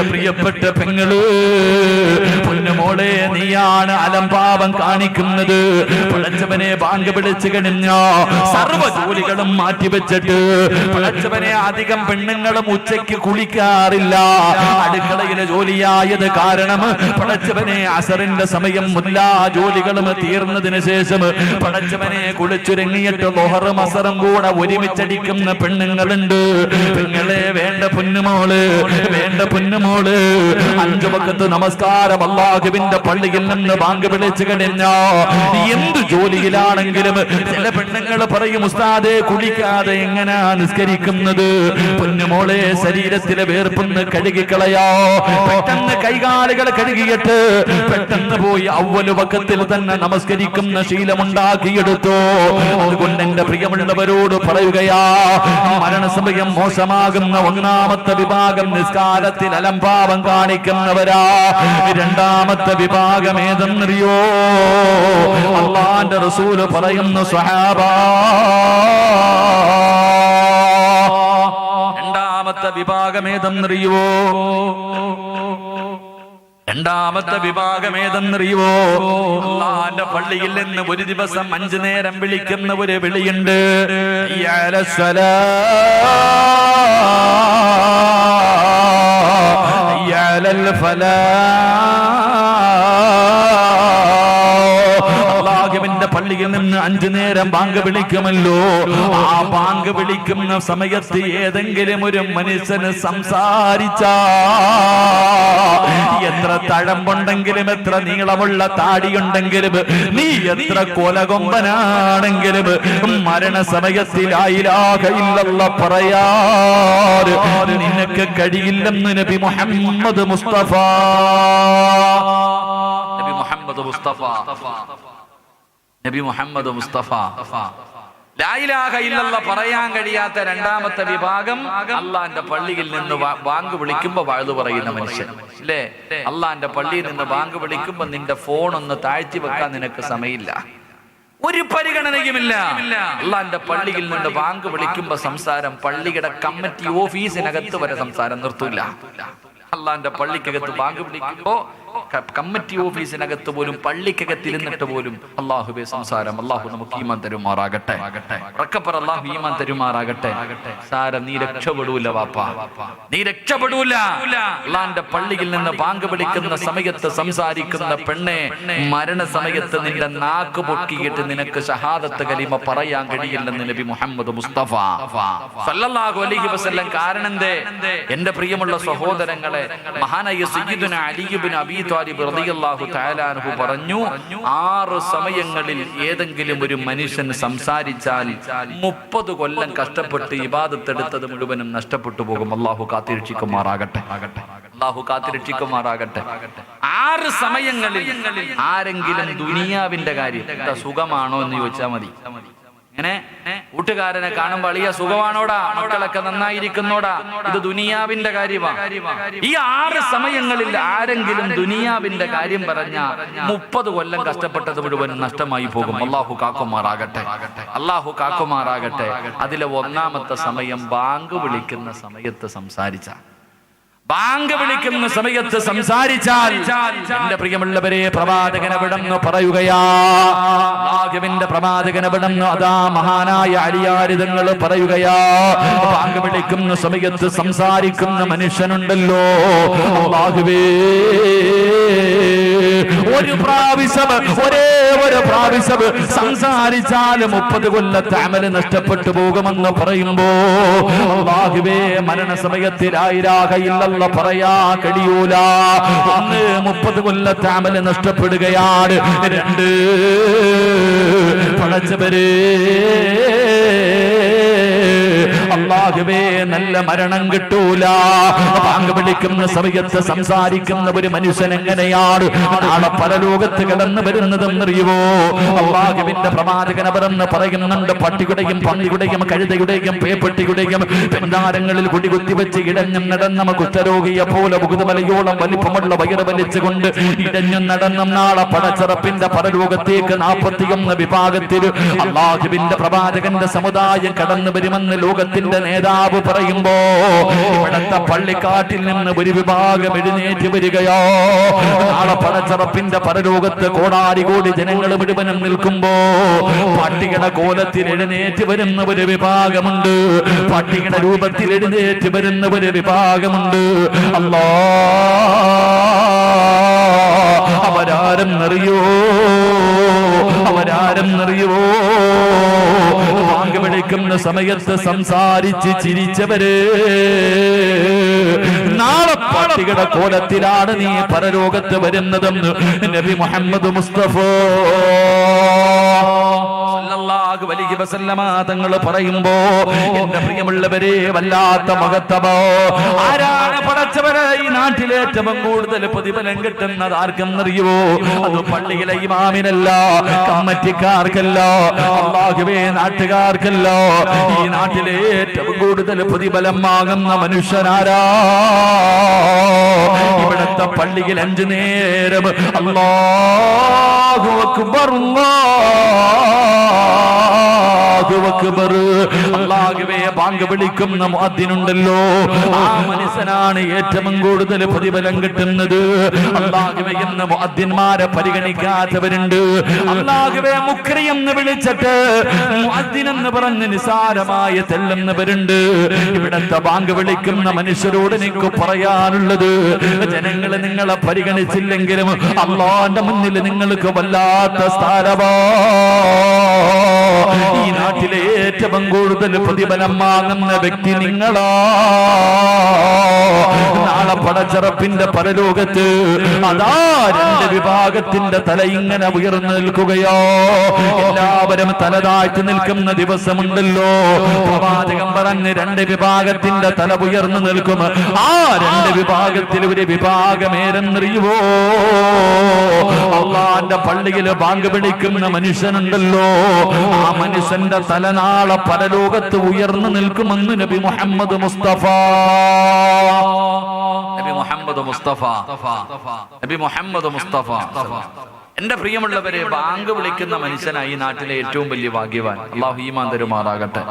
പ്രിയപ്പെട്ട പെങ്ങള്, പൊന്നുമോളെ, നീയാണ് അലംഭാവം കാണിക്കുന്നത്. പടച്ചവനെ ബാങ്ക് വിളിച്ചു കഴിഞ്ഞോ സർവ്വ ജോലികളും മാറ്റിവെച്ചിട്ട്, പടച്ചവനെ അധികം പെണ്ണുങ്ങളും ഉച്ചയ്ക്ക് കുളിക്കാറില്ല. അടുക്കളയിലെ ജോലിയായത് കാരണം പടച്ചവനെ അസറിന്റെ സമയം എല്ലാ ജോലികളും തീർന്നതിന് ശേഷം പടച്ചവനെ കുളിച്ചുരങ്ങിയിട്ട് ലോഹറും അസറും കൂടെ ഒരുമിച്ചടിക്കുന്ന പെണ്ണുങ്ങളുണ്ട്. പെങ്ങളെ, വേണ്ട പൊന്നുമോള്, വേണ്ട പൊന്നുമോള്, 5 വഖത്ത് നമസ്കാരം അല്ലാഹുവിന്റെ പള്ളിയിൽ നിന്ന് ബാങ്ക് വിളിച്ചു കഴിഞ്ഞോ എന്ത് ജോലിയിലാണെങ്കിലും ചില പെണ്ണുങ്ങൾ പറയും, ഉസ്താദേ കുളിക്കാതെ എങ്ങനാ നിസ്കരിക്കുന്നത്? പൊന്നുമോളെ, ശരീരത്തിലെ വേർപ്പൊന്ന് കഴുകിക്കളയോ. പെട്ടെന്ന് കൈകാലുകൾ കഴുകിയിട്ട് പെട്ടെന്ന് പോയി അവ്വല് വഖത്തിൽ തന്നെ നമസ്കരിക്കുന്ന ശീലമുണ്ടാക്കിയെടുത്തോ. അതുകൊണ്ട് എന്റെ പ്രിയമുള്ളവരോട് പറയുകയാ, മരണസമയം മോശമാകുന്ന ഒന്നാമത്തെ വിഭാഗം നിസ്കാരത്തിൽ അലംഭാവം കാണിക്കുന്നവരാ. രണ്ടാമത്തെ വിഭാഗം ഏതെന്നറിയോ? അല്ലാഹുവിന്റെ റസൂല് പറയുന്നു, സ്വഹാബാ, രണ്ടാമത്തെ വിഭാഗം ഏതെന്നറിയോ? രണ്ടാമത്തെ വിഭാഗം ഏതെന്നറിയോ? അല്ലാഹുവിന്റെ പള്ളിയിൽ നിന്ന് ഒരു ദിവസം 5 നേരം വിളിക്കുന്ന ഒരു വിളിയുണ്ട്, അല്ലാഹുവിന്റെ പള്ളിയിൽ നിന്ന് 5 നേരം ബാങ്ക് വിളിക്കുമല്ലോ. ആ ബാങ്ക് വിളിക്കുന്ന സമയത്ത് ഏതെങ്കിലും ഒരു മനുഷ്യന് സംസാരിച്ചാ, എത്ര തഴമ്പുണ്ടെങ്കിലും എത്ര നീളമുള്ള താടിയുണ്ടെങ്കിലും നീ എത്ര കൊലകൊമ്പനാണെങ്കിലും മരണസമയത്തിൽ ലാ ഇലാഹ ഇല്ലല്ലാഹ് പറയാറ് നിനക്ക് കഴിയില്ലെന്ന് നബി മുഹമ്മദ് മുസ്തഫ. നബി മുഹമ്മദ് മുസ്തഫ, നബി മുഹമ്മദ് മുസ്തഫ. ലാ ഇലാഹ ഇല്ലല്ലാഹ് പറയാൻ കഴിയാത്ത രണ്ടാമത്തെ വിഭാഗം അള്ളാന്റെ പള്ളിയിൽ നിന്ന് ബാങ്ക് വിളിക്കുമ്പോ വഴുതു പറയുന്ന മനുഷ്യൻ. അല്ലേ? അള്ളാന്റെ പള്ളിയിൽ നിന്ന് ബാങ്ക് വിളിക്കുമ്പോ നിന്റെ ഫോൺ ഒന്ന് താഴ്ത്തി വെക്കാൻ നിനക്ക് സമയമില്ല, ഒരു പരിഗണനയുമില്ല. അള്ളാന്റെ പള്ളിയിൽ നിന്ന് ബാങ്ക് വിളിക്കുമ്പോ സംസാരം പള്ളിയുടെ കമ്മിറ്റി ഓഫീസിനകത്ത് വരെ സംസാരം നിർത്തൂല. അള്ളാന്റെ പള്ളിക്കകത്ത് ബാങ്ക് വിളിക്കുമ്പോ കമ്മിറ്റി ഓഫീസിനകത്ത് പോലും പള്ളിക്കകത്തിരുന്നിട്ട് പോലും അള്ളാഹുബെ സംസാരം. അള്ളാഹു നമുക്ക് ഈമാൻ തരുമാറാകട്ടെ. അള്ളാഹു ഈമാൻ തരുമാറാകട്ടെ. സാരം നീ രക്ഷപ്പെടൂല വാപ്പാ, നീ രക്ഷപ്പെടൂല. അള്ളാന്റെ പള്ളിയിൽ നിന്ന് ബാങ്ക് വിളിക്കുന്ന സമയത്ത് സംസാരിക്കുന്ന പെണ്ണെ, മരണസമയത്ത് നിന്റെ നാക്ക് പൊക്കിയിട്ട് നിനക്ക് ഷഹാദത്ത് കലിമ പറയാൻ കഴിയില്ലെന്ന് നബി മുഹമ്മദ് മുസ്തഫ സല്ലല്ലാഹു അലൈഹി വസല്ലം. കാരണം എന്തേ? എന്റെ പ്രിയമുള്ള സഹോദരങ്ങളെ, മഹാനായ സയ്യിദുനാ അലി ഇബ്നു അബീ ത്വാലിബ് റളിയല്ലാഹു തആല അൻഹു പറഞ്ഞു, 6 സമയങ്ങളിൽ ഏതെങ്കിലും ഒരു മനുഷ്യൻ സംസാരിച്ചാൽ 30 കൊല്ലം കഷ്ടപ്പെട്ട് ഇബാദത്ത് എടുത്തത് മുഴുവനും നഷ്ടപ്പെട്ടു പോകും. അല്ലാഹു കാത്തിരക്ഷിക്കുമാറാകട്ടെ, അല്ലാഹു കാത്തിരക്ഷിക്കുമാറാകട്ടെ. 6 സമയങ്ങളിൽ ആരെങ്കിലും ദുനിയാവിന്റെ കാര്യം സുഖമാണോ എന്ന് ചോദിച്ചാൽ മതി. ഇങ്ങനെ കൂട്ടുകാരനെ കാണുമ്പോൾ അളിയ സുഖമാണോടാ, മക്കളൊക്കെ നന്നായിരിക്കുന്നോടാ, ഇത് ദുനിയാവിന്റെ കാര്യമാണ്. ഈ 6 സമയങ്ങളിൽ ആരെങ്കിലും ദുനിയാവിന്റെ കാര്യം പറഞ്ഞ 30 കൊല്ലം കഷ്ടപ്പെട്ടത് മുഴുവനും നഷ്ടമായി പോകും. അല്ലാഹു കാക്കുമാറാകട്ടെ, അല്ലാഹു കാക്കുമാറാകട്ടെ. അതിലെ ഒന്നാമത്തെ സമയം ബാങ്ക് വിളിക്കുന്ന സമയത്ത് സംസാരിച്ച, ബാങ്ക് വിളിക്കുന്ന സമയത്ത് സംസാരിച്ചാൽ എന്റെ പ്രിയമുള്ളവരെ, പ്രവാചകനവിടെന്ന് പറയുകയാ, അല്ലാഹുവിന്റെ പ്രവാചകനവിടെന്ന് അതാ മഹാനായ അലിയാരി തങ്ങൾ പറയുകയാ, ബാങ്ക് വിളിക്കുന്ന സമയത്ത് സംസാരിക്കുന്ന മനുഷ്യനുണ്ടല്ലോ, അല്ലാഹുവേ, ഒരു പ്രാവശ്യം, ഒരേ ഒരു പ്രാവശ്യം സംസാരിച്ചാൽ 30 കൊല്ലത്തെ അമല് നഷ്ടപ്പെട്ടു പോകുമെന്ന് പറയുമ്പോ, അല്ലാഹുവേ, മരണസമയത്തിൽ ലാ ഇലാഹ ഇല്ലല്ലാഹ് പറയാ കഴിയൂല. 1, 30 കൊല്ലത്തെ അമല് നഷ്ടപ്പെടുകയാണ്. 2, പടച്ചവരേ, അല്ലാഹുവേ, നല്ല മരണം കിട്ടൂല. ബാങ്ക് വിളിക്കുന്ന സമയത്ത് സംസാരിക്കുന്ന ഒരു മനുഷ്യൻ എങ്ങനെയാണ് നാളെ പരലോകത്ത് കടന്നു വരുന്നതെന്നറിയുമോ? അല്ലാഹുവിന്റെ പ്രവാചകൻ അവരെന്ന് പറയുന്നുണ്ട്, പട്ടിയുടെയും പന്നിയുടെയും കഴുതയുടെയും പേപ്പട്ടിയുടെയും പെണ്ടാരങ്ങളിൽ കുടികുത്തി വെച്ച് ഇടഞ്ഞും നടന്ന കുറ്റരോഗിയെ പോലെ മുകുതമലയോളം വലിപ്പമുള്ള വയറ് വലിച്ചുകൊണ്ട് ഇടഞ്ഞും നടന്നും നാളെ പടച്ചിറപ്പിന്റെ പരലോകത്തേക്ക് 41 വിഭാഗത്തിൽ അല്ലാഹുവിന്റെ പ്രവാചകന്റെ സമുദായം കടന്നു വരുമെന്ന് ലോകത്തിൽ പരലോകത്തിന്റെ നേതാവ് പറയുമ്പോ ഇവിടത്തെ പള്ളിക്കാട്ടിൽ നിന്ന് ഒരു വിഭാഗം എഴുന്നേറ്റ് വരികയോ. നാളെ പടച്ചറപ്പിന്റെ പരലോകത്ത് കോടാരി കോടി ജനങ്ങൾ മുഴുവനും നിൽക്കുമ്പോ പട്ടികയുടെ കോലത്തിൽ എഴുന്നേറ്റ് വരുന്ന ഒരു വിഭാഗമുണ്ട്, പട്ടികയുടെ രൂപത്തിൽ എഴുന്നേറ്റ് വരുന്ന ഒരു വിഭാഗമുണ്ട്. അല്ലാ, അവരാരെന്നറിയോ? അവരാരെന്നറിയോ? വാങ്ങി വിളിക്കുന്ന സമയത്ത് സംസാരിച്ച് ചിരിച്ചവര് നാളെ പട്ടികയുടെ കോലത്തിലാണ് നീ പരലോകത്ത് വരുന്നതെന്ന് നബി മുഹമ്മദ് മുസ്തഫ സല്ലല്ലാഹു അലൈഹി വസല്ലമ തങ്ങൾ പറയുമ്പോ എന്റെ പ്രിയമുള്ളവരെ വല്ലാത്ത മഹത്വമോ. ആരാണ് പടച്ചവരെ ഈ നാട്ടിലെ ഏറ്റവും കൂടുതൽ പ്രതിഫലം കിട്ടുന്നത് ആർക്കെന്നറിയുമോ? അത് പള്ളിയിലെ ഇമാമിനല്ല, കമ്മിറ്റിക്കാർക്കല്ല, അല്ലാഹുവേ നാട്ടുകാർക്കല്ല. ഈ നാട്ടിലെ ഏറ്റവും കൂടുതൽ പ്രതിഫലം വാങ്ങുന്ന മനുഷ്യനാരാ? ഇവിടുത്തെ പള്ളിയിൽ 5 നേരം അല്ലാഹു അക്ബർ അല്ലാഹു അക്ബർ അല്ലാഹുവേ ബാങ്ക് വിളിക്കുന്ന മുഅദ്ദിനുണ്ടല്ലോ, ആ മനുഷ്യനാണ് ഏറ്റവും കൂടുതൽ പ്രതിഫലം കിട്ടുന്നത്. അല്ലാഹുവേ എന്ന് മുഅദ്ദിന്മാരെ പരിഗണിക്കാത്തവരുണ്ട്. അല്ലാഹുവേ മുക്രി എന്ന് വിളിച്ചിട്ട് മുഅദ്ദിൻ എന്ന് പറഞ്ഞ് നിസാരമായ തെല്ലുന്നവരുണ്ട്. ഇവിടത്തെ ബാങ്ക് വിളിക്കുന്ന മനുഷ്യരോട് എനിക്ക് പറയാനുള്ളത്, ജനങ്ങളെ നിങ്ങളെ പരിഗണിച്ചില്ലെങ്കിലും അല്ലാഹുവിന്റെ മുന്നിൽ നിങ്ങൾക്ക് വല്ലാത്ത സ്ഥാനമാ. ഈ നാട്ടിലെ ഏറ്റവും കൂടുതൽ പ്രതിഫലം വാങ്ങുന്ന വ്യക്തി നിങ്ങളാ. നാളെ പടച്ചറപ്പിന്റെ പരലോകത്ത് അതാ 2 വിഭാഗത്തിന്റെ തല ഇങ്ങനെ ഉയർന്നു നിൽക്കുകയോ. എല്ലാവരും തല താഴ്ത്തി നിൽക്കുന്ന ദിവസമുണ്ടല്ലോ. പ്രവാചകൻ പറഞ്ഞ് 2 വിഭാഗത്തിന്റെ തല ഉയർന്നു നിൽക്കും. ആ 2 വിഭാഗത്തിൽ ഒരു വിഭാഗമേരെന്നറിയുവോ? അല്ലാഹുവിന്റെ പള്ളിയിൽ ബാങ്ക് വിളിക്കുന്ന മനുഷ്യനുണ്ടല്ലോ, ആ മനുഷ്യന്റെ തലനാളെ പരലോകത്ത് ഉയർന്നു നിൽക്കുമെന്ന് നബി മുഹമ്മദ് മുസ്തഫ. നബി മുഹമ്മദ് മുസ്തഫ, നബി മുഹമ്മദ് മുസ്തഫ. എന്റെ പ്രിയമുള്ളവരെ, ബാങ്ക് വിളിക്കുന്ന മനുഷ്യനായി ഈ നാട്ടിലെ ഏറ്റവും വലിയ ഭാഗ്യവാൻ. അല്ലാഹു ഈമാൻ തരുമാറാകട്ടെ.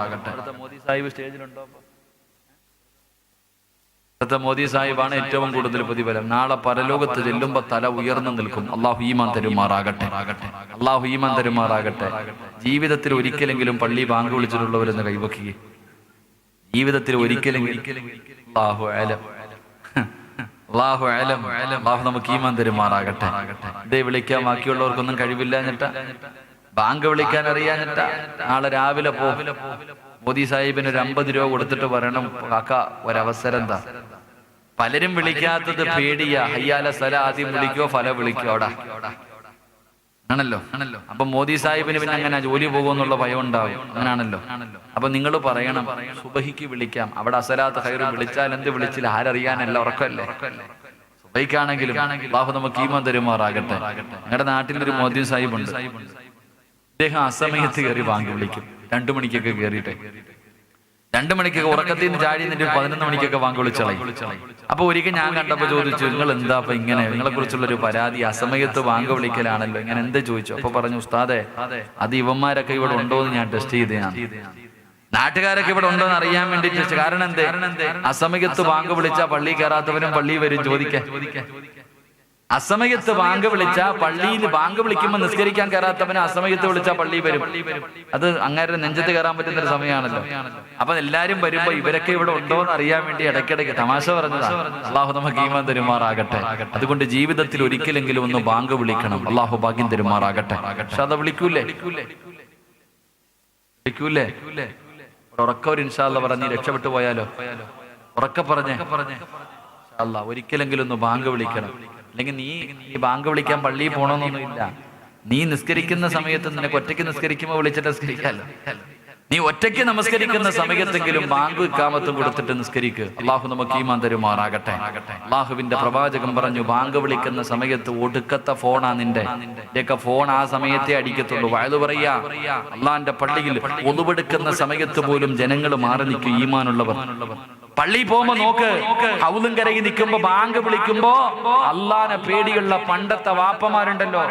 മോദി സാഹിബ് സ്റ്റേജിലുണ്ടോ? മോദി സാഹിബാണ് ഏറ്റവും കൂടുതൽ പ്രതിഫലം. നാളെ പരലോകത്ത് ചെല്ലുമ്പോ തല ഉയർന്നു നിൽക്കും. അല്ലാഹു ഈമാൻ തരുമാറാകട്ടെ, അല്ലാഹു ഈമാൻ തരുമാറാകട്ടെ. ജീവിതത്തിൽ ഒരിക്കലെങ്കിലും പള്ളി ബാങ്ക് വിളിച്ചിട്ടുള്ളവരെന്ന് കൈവക്കുക. ജീവിതത്തിൽ ഒരിക്കലെങ്കിലും അല്ലാഹു അലം, അല്ലാഹു അലം, അല്ലാഹു നമുക്ക് ഈമാൻ തരുമാറാകട്ടെ. ഇതേ വിളിക്കാൻ ബാക്കിയുള്ളവർക്കൊന്നും കഴിവില്ല എന്നിട്ടാ, ബാങ്ക് വിളിക്കാൻ അറിയാഞ്ഞിട്ടാ നാളെ രാവിലെ പോകും. മോദി സാഹിബിന് ഒരു 50 രൂപ കൊടുത്തിട്ട് പറയണം, കാക്ക ഒരവസരം എന്താ? പലരും വിളിക്കാത്തത് പേടിയാ. ഹയ്യാല സല ആദ്യം വിളിക്കോ, ഫല വിളിക്കോ അവിടെ ആണല്ലോ. അപ്പൊ മോദി സാഹിബിന് പിന്നെ അങ്ങനെ ജോലി പോകുമെന്നുള്ള ഭയം ഉണ്ടാവും. അങ്ങനാണല്ലോ. അപ്പൊ നിങ്ങൾ പറയണം, സുബഹിക്ക് വിളിക്കാം, അവിടെ അസലാത്ത് ഖൈറ് വിളിച്ചാൽ എന്ത് വിളിച്ചില്ല ആരറിയാനല്ല, ഉറക്കല്ലേ. സുബഹിക്കാണെങ്കിലും അല്ലാഹു നമുക്ക് ഈമാൻ തരുമാറാകട്ടെ. ഞങ്ങളുടെ നാട്ടിലൊരു മോദി സാഹിബ് ഉണ്ട്. അദ്ദേഹം അസമയത്ത് കയറി ബാങ്ക് വിളിക്കും. 2 മണിക്കൊക്കെ കയറിയിട്ട് 2 മണിക്കൊക്കെ ഉറക്കത്തിൽ നിന്ന് ചാടി നിന്നിട്ട് 11 മണിക്കൊക്കെ ബാങ്ക് വിളിച്ചളയും. അപ്പൊ ഒരിക്കൽ ഞാൻ കണ്ടപ്പോ ചോദിച്ചു, നിങ്ങൾ എന്താ അപ്പൊ ഇങ്ങനെ, നിങ്ങളെ കുറിച്ചുള്ളൊരു പരാതി അസമയത്ത് ബാങ്ക് വിളിക്കലാണല്ലോ, ഇങ്ങനെ എന്താ ചോദിച്ചു. അപ്പൊ പറഞ്ഞു, ഉസ്താദെ അത് ഇവന്മാരൊക്കെ ഇവിടെ ഉണ്ടോ എന്ന് ഞാൻ ടെസ്റ്റ് ചെയ്തതാണ്. നാട്ടുകാരൊക്കെ ഇവിടെ ഉണ്ടോ എന്ന് അറിയാൻ വേണ്ടിട്ട്. കാരണം എന്തേ? അസമയത്ത് ബാങ്ക് വിളിച്ചാ പള്ളി കയറാത്തവരും പള്ളി വരും ചോദിക്കാൻ. അസമയത്ത് ബാങ്ക് വിളിച്ചാ പള്ളിയിൽ ബാങ്ക് വിളിക്കുമ്പോൾ നിസ്കരിക്കാൻ കയറാത്തവന് അസമയത്ത് വിളിച്ചാൽ പള്ളി വരും. അത് അങ്ങേരുടെ നെഞ്ചത്ത് കയറാൻ പറ്റുന്ന ഒരു സമയമാണല്ലോ. അപ്പൊ എല്ലാരും വരുമ്പോ ഇവരൊക്കെ ഇവിടെ ഉണ്ടോ എന്ന് അറിയാൻ വേണ്ടി ഇടയ്ക്കിടയ്ക്ക് തമാശ പറഞ്ഞതാ. അള്ളാഹു നമുക്ക് ഈമാൻ തരുമാറാകട്ടെ. അതുകൊണ്ട് ജീവിതത്തിൽ ഒരിക്കലെങ്കിലും ഒന്ന് ബാങ്ക് വിളിക്കണം. അള്ളാഹു ഭാഗ്യം തരുമാറാകട്ടെ. പക്ഷെ അത് വിളിക്കൂലേ? ഉറക്കവർ ഇൻഷാ അല്ലാഹ് പറഞ്ഞ് രക്ഷപ്പെട്ടു പോയാലോ? ഉറക്ക പറഞ്ഞേ അല്ലാഹ് ഒരിക്കലെങ്കിലും ഒന്ന് ബാങ്ക് വിളിക്കണം. അല്ലെങ്കിൽ നീ ബാങ്ക് വിളിക്കാൻ പള്ളിയിൽ പോകണമെന്നൊന്നുമില്ല. നീ നിസ്കരിക്കുന്ന സമയത്ത് നിനക്ക് ഒറ്റയ്ക്ക് നിസ്കരിക്കുമ്പോൾ വിളിച്ചിട്ട് നിസ്കരിക്കാമല്ലോ. നീ ഒറ്റയ്ക്ക് നമസ്കരിക്കുന്ന സമയത്തെങ്കിലും ബാങ്ക് ഇഖാമത്തും കൊടുത്തിട്ട് നിസ്കരിക്ക്. അള്ളാഹു നമുക്ക് ഈമാൻ തരുമാറാകട്ടെ. അള്ളാഹുവിന്റെ പ്രവാചകൻ പറഞ്ഞു, ബാങ്ക് വിളിക്കുന്ന സമയത്ത് ഒടുക്കത്തെ ഫോണാ നിന്റെ ഫോൺ ആ സമയത്തെ അടിക്കത്തുള്ളൂ. വയത് പറയാ, അള്ളാന്റെ പള്ളിയിൽ ഒതുവെടുക്കുന്ന സമയത്ത് പോലും ജനങ്ങൾ മാറി നിൽക്കും ഈമാനുള്ളവർ. പള്ളി പോകുമ്പോ നോക്ക്, ഹൗലും കരയിൽ നിൽക്കുമ്പോ ബാങ്ക് വിളിക്കുമ്പോ അള്ളാനെ പേടിയുള്ള പണ്ടത്തെ വാപ്പമാരുണ്ടല്ലോ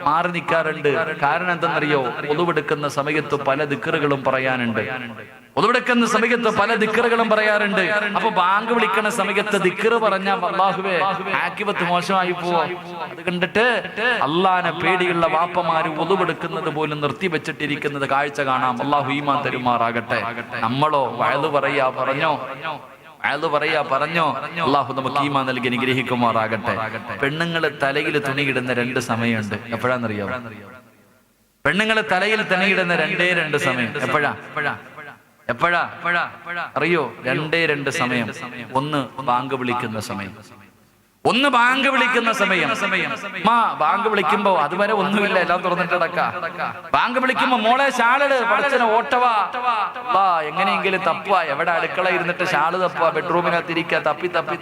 മാറി നിൽക്കാറുണ്ട്. കാരണം എന്തെന്നറിയോ? ഒതുവെടുക്കുന്ന സമയത്ത് പല ദിക്റുകളും പറയാനുണ്ട്. ഒതുവെടുക്കുന്ന സമയത്ത് പല ദിക്റുകളും പറയാറുണ്ട്. അപ്പൊ ബാങ്ക് വിളിക്കുന്ന സമയത്ത് ദിക്റ് പറഞ്ഞാൽ അല്ലാഹുവേ ആക്കിബത്ത് മോശമായി പോവോ? അത് കണ്ടിട്ട് അള്ളാനെ പേടിയുള്ള വാപ്പമാര് ഒതുവെടുക്കുന്നത് പോലും നിർത്തി വെച്ചിട്ടിരിക്കുന്നത് കാഴ്ച കാണാം. അല്ലാഹു ഈമാൻ തരുമാറാകട്ടെ. നമ്മളോ വഅദ് പറഞ്ഞോ അല്ലാഹു നമുക്ക് ഈമാൻ നൽകി അനുഗ്രഹിക്കുമാറാകട്ടെ. പെണ്ണുങ്ങള് തലയിൽ തുണിയിടുന്ന 2 സമയമുണ്ട്. എപ്പോഴാന്നറിയാമോ? പെണ്ണുങ്ങള് തലയിൽ തുണിയിടുന്ന 2 സമയം. എപ്പോഴാ അറിയോ? 2 സമയം. ഒന്ന് ബാങ്ക് വിളിക്കുന്ന സമയം, ബാങ്ക് വിളിക്കുമ്പോ അതുവരെ ഒന്നുമില്ല, എല്ലാം തുറന്നിട്ട് കിടക്കാം. ബാങ്ക് വിളിക്കുമ്പോ മോളെ ഷാളിട്, പഠിച്ചനെ ഓട്ടവാ, എങ്ങനെയെങ്കിലും തപ്പുക, എവിടെ അടുക്കള ഇരുന്നിട്ട് ഷാള് തപ്പുക, ബെഡ്റൂമിനകത്ത് ഇരിക്കുക,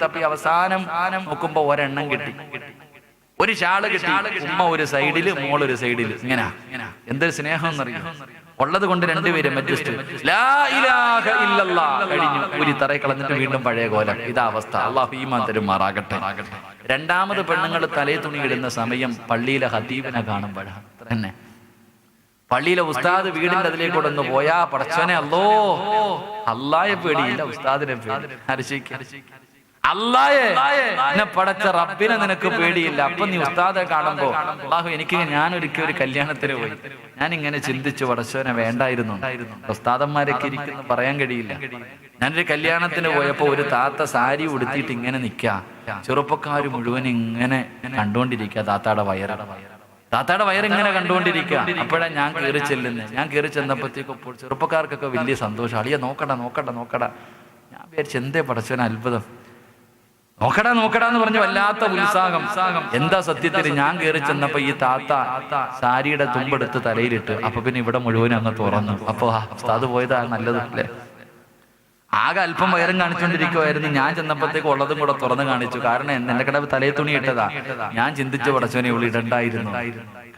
തപ്പി അവസാനം നോക്കുമ്പോ ഒരെണ്ണം കിട്ടി, ഒരു ഷാള് കിട്ടി. ഉമ്മ ഒരു സൈഡില്, മോളൊരു സൈഡില്. ഇങ്ങനെ എന്തൊരു സ്നേഹം എന്നറിയാം. ഉള്ളത് കൊണ്ട് 2 പേരും അഡ്ജസ്റ്റ്. ലാ ഇലാഹ ഇല്ലല്ലാഹ് കഴിഞ്ഞു, ഒരു തറയിൽ കളഞ്ഞിട്ട് വീണ്ടും പഴയ കോലം. ഇതാ അവസ്ഥ. അല്ലാഹു ഈമാൻ തരുമാറാകട്ടെ. 2ാമത് പെണ്ണുങ്ങൾ തലയിൽ തുണി ഇടുന്ന സമയം പള്ളിയിലെ ഹതീബിനെ കാണുമ്പോഴാണ്. തന്നെ പള്ളിയിലെ ഉസ്താദ് വീടിന്റെ അതിലേക്കൂടെ ഒന്ന് പോയാ പടച്ചോനെ അല്ലായെ പേടിയില്ല, ഉസ്താദിനെ പേടി. അല്ലായെ പടച്ച റബ്ബിനെ നിനക്ക് പേടിയില്ല. അപ്പൊ നീ ഉസ്താദെ കാണുമ്പോ അല്ലാഹു ഞാനൊരിക്കൽ ഒരു കല്യാണത്തിന് പോയി, ഞാൻ ഇങ്ങനെ ചിന്തിച്ചു പടച്ചോനെ വേണ്ടായിരുന്നു. ഉസ്താദന്മാരൊക്കെ ഇരിക്കുന്നു പറയാൻ കഴിയില്ല. ഞാനൊരു കല്യാണത്തിന് പോയപ്പോ ഒരു താത്ത സാരി ഉടുത്തിട്ട് ഇങ്ങനെ നിൽക്കുക, ചെറുപ്പക്കാര് മുഴുവൻ ഇങ്ങനെ കണ്ടുകൊണ്ടിരിക്കുക. താത്താടെ വയറിങ്ങനെ കണ്ടുകൊണ്ടിരിക്കുക. അപ്പോഴാണ് ഞാൻ കയറി ചെല്ലുന്നത്. ഞാൻ കയറി ചെന്നപ്പോഴത്തേക്കും ചെറുപ്പക്കാർക്കൊക്കെ വലിയ സന്തോഷം. അളിയ നോക്കടാ. ഞാൻ വിചാരിച്ചു എന്തേ പടച്ചോനെ അത്ഭുതം, നോക്കടാ എന്ന് പറഞ്ഞ വല്ലാത്ത ഉത്സാഹം. എന്താ സത്യത്തിൽ ഞാൻ കയറി ചെന്നപ്പോ ഈ താത്ത സാരിയുടെ തുമ്പെടുത്ത് തലയിലിട്ട്. അപ്പൊ പിന്നെ ഇവിടെ മുഴുവനും അങ്ങ് തുറന്നു. അപ്പൊ ഉസ്താദ് പോയതാ നല്ലതല്ലേ. ആകെ അല്പം വയറും കാണിച്ചുകൊണ്ടിരിക്കുവായിരുന്നു. ഞാൻ ചെന്നപ്പോഴത്തേക്ക് ഉള്ളതും കൂടെ തുറന്ന് കാണിച്ചു. കാരണം എന്റെ കട തലയിൽ തുണി ഇട്ടതാ. ഞാൻ ചിന്തിച്ചു പടച്ചോനെ ഇവിടെ ഇടണ്ടായിരുന്നു.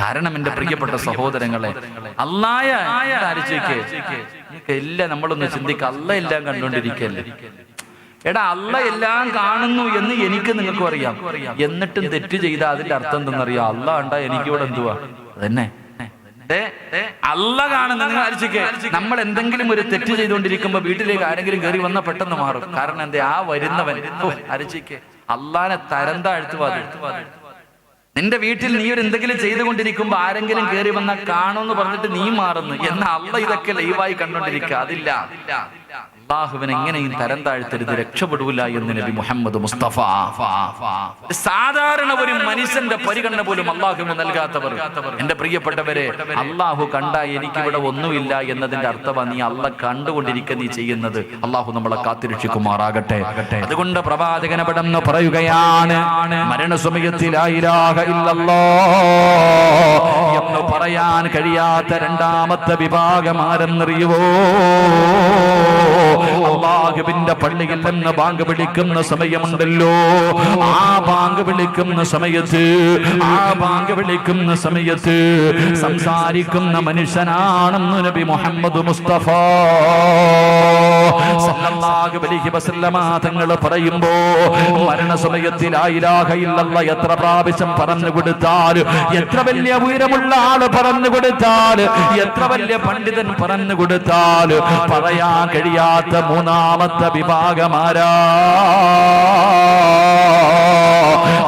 കാരണം എന്റെ പ്രിയപ്പെട്ട സഹോദരങ്ങളെ, അല്ലായ എല്ലാം നമ്മളൊന്ന് ചിന്തിക്കുക. അല്ല എല്ലാം കണ്ടുകൊണ്ടിരിക്കല്ലേ. എടാ അല്ല എല്ലാം കാണുന്നു എന്ന് എനിക്ക് നിങ്ങൾക്കും അറിയാം. എന്നിട്ടും തെറ്റ് ചെയ്താൽ അതിന്റെ അർത്ഥം എന്തെന്നറിയാം? അല്ല ഉണ്ടാ എനിക്കിവിടെ എന്തുവാ? അതന്നെ അല്ല കാണുന്ന. നിങ്ങൾ ആലോചിക്കേ, നമ്മൾ എന്തെങ്കിലും ഒരു തെറ്റ് ചെയ്തുകൊണ്ടിരിക്കുമ്പോ വീട്ടിലേക്ക് ആരെങ്കിലും കയറി വന്നാൽ പെട്ടെന്ന് മാറും. കാരണം എന്താ? ആ വരുന്നവൻ ആലോചിക്കേ അല്ലാനെ തരം താഴ്ത്തുവാ. നിന്റെ വീട്ടിൽ നീ ഒരു എന്തെങ്കിലും ചെയ്തുകൊണ്ടിരിക്കുമ്പോ ആരെങ്കിലും കയറി വന്നാൽ കാണുമെന്ന് പറഞ്ഞിട്ട് നീ മാറുന്നു. എന്നാൽ അല്ല ഇതൊക്കെ ലൈവായി കണ്ടോണ്ടിരിക്കുക. അതില്ല. അല്ലാഹുവിനെ എങ്ങനെയും തരം താഴ്ത്തരുത്, രക്ഷപ്പെടൂല എന്ന് നബി മുഹമ്മദ് മുസ്തഫ. സാധാരണ ഒരു മനുഷ്യന്റെ പരിഗണന പോലും അല്ലാഹുവിന് നൽകാത്തവർ. എന്റെ പ്രിയപ്പെട്ടവരെ, അല്ലാഹു കണ്ടാ എനിക്കിവിടെ ഒന്നുമില്ല എന്നതിന്റെ അർത്ഥമാണ് നീ അല്ല കണ്ടുകൊണ്ടിരിക്കുക നീ ചെയ്യുന്നത്. അല്ലാഹു നമ്മളെ കാത്തിരക്ഷിക്കുമാറാകട്ടെ. അതുകൊണ്ട് പ്രവാചകൻ അവിടെന്ന് പറയുകയാണ്, മരണസമയത്തിൽ ലാ ഇലാഹ ഇല്ലല്ലാഹ് എന്ന് പറയാൻ കഴിയാത്ത 2ാമത്തെ വിഭാഗം ആരെന്നറിയുവോ? അല്ലാഹുവിന്റെ പള്ളിയിൽ നിന്ന് ബാങ്ക് വിളിക്കുന്ന സമയമുണ്ടല്ലോ, ആ ബാങ്ക് വിളിക്കുന്ന സമയത്ത് സംസാരിക്കുന്ന മനുഷ്യനാണെന്ന് നബി മുഹമ്മദ് മുസ്തഫ സല്ലല്ലാഹു അലൈഹി വസല്ലമ തങ്ങൾ പറയുമ്പോ, മരണസമയത്തിൽ ലാ ഇലാഹ ഇല്ലല്ലാഹ് എത്ര പ്രാവശ്യം പറഞ്ഞു കൊടുത്താൽ, എത്ര വലിയ ഉയരമുള്ള ആള് പറഞ്ഞു കൊടുത്താൽ, എത്ര വലിയ പണ്ഡിതൻ പറഞ്ഞു കൊടുത്താൽ പറയാൻ കഴിയാത്ത 3ാമത്തെ വിഭാഗമാരാ?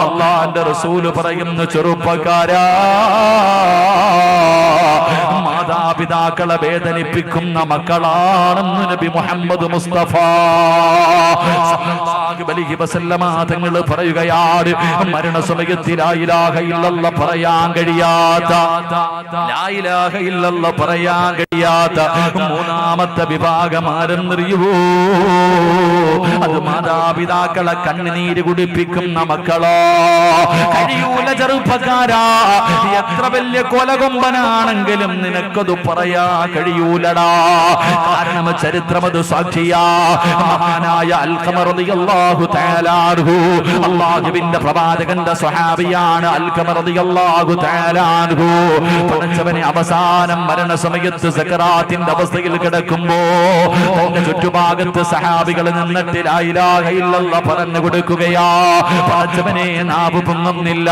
അല്ലാഹുവിന്റെ റസൂല് പറയുന്നു, ചെറുപ്പക്കാരാ, മാതാപിതാക്കളെ വേദനിപ്പിക്കുന്ന മക്കളാണെന്ന് നബി മുഹമ്മദ് മുസ്തഫ സല്ലല്ലാഹു അലൈഹി വസല്ലമ തങ്ങൾ പറയുകയാണ്, മരണസമയത്തിൽ ലാ ഇലാഹ ഇല്ലല്ലാഹ് പറയാൻ കഴിയാത്ത, ലാ ഇലാഹ ഇല്ലല്ലാഹ് പറയാൻ കഴിയാത്ത 3ാമത്തെ വിഭാഗം ആരെന്നറിയുവോ? അത് മാതാപിതാക്കളെ കണ്ണുനീര് കുടിപ്പിക്കുന്ന മക്കളോ. കഴിയൂല ചെറുപ്പക്കാരാ, എത്ര വലിയ കൊലകൊമ്പനാണെങ്കിലും നിനക്കത് പറയാ കഴിയൂലടാ. കാരണം ചരിത്രം അത് സാക്ഷിയാ. മഹാനായ അൽഖമ റളിയല്ലാഹു തആല അൻഹു, അല്ലാഹുവിന്റെ പ്രവാചകന്റെ സ്വഹാബിയാണ് അൽഖമ റളിയല്ലാഹു തആല അൻഹു. പടച്ചവനെ അവസാനം മരണസമയത്ത് സക്കറാത്തിന്റെ അവസ്ഥയിൽ കിടക്കുമ്പോ തന്റെ ചുറ്റുഭാഗത്ത് സഹാബികൾ നിന്നിട്ട് ലാ ഇലാഹ ഇല്ലല്ലാഹ് പറഞ്ഞു കൊടുക്കുകയാ. പടച്ചവനെ നാവ് പൊങ്ങുന്നില്ല,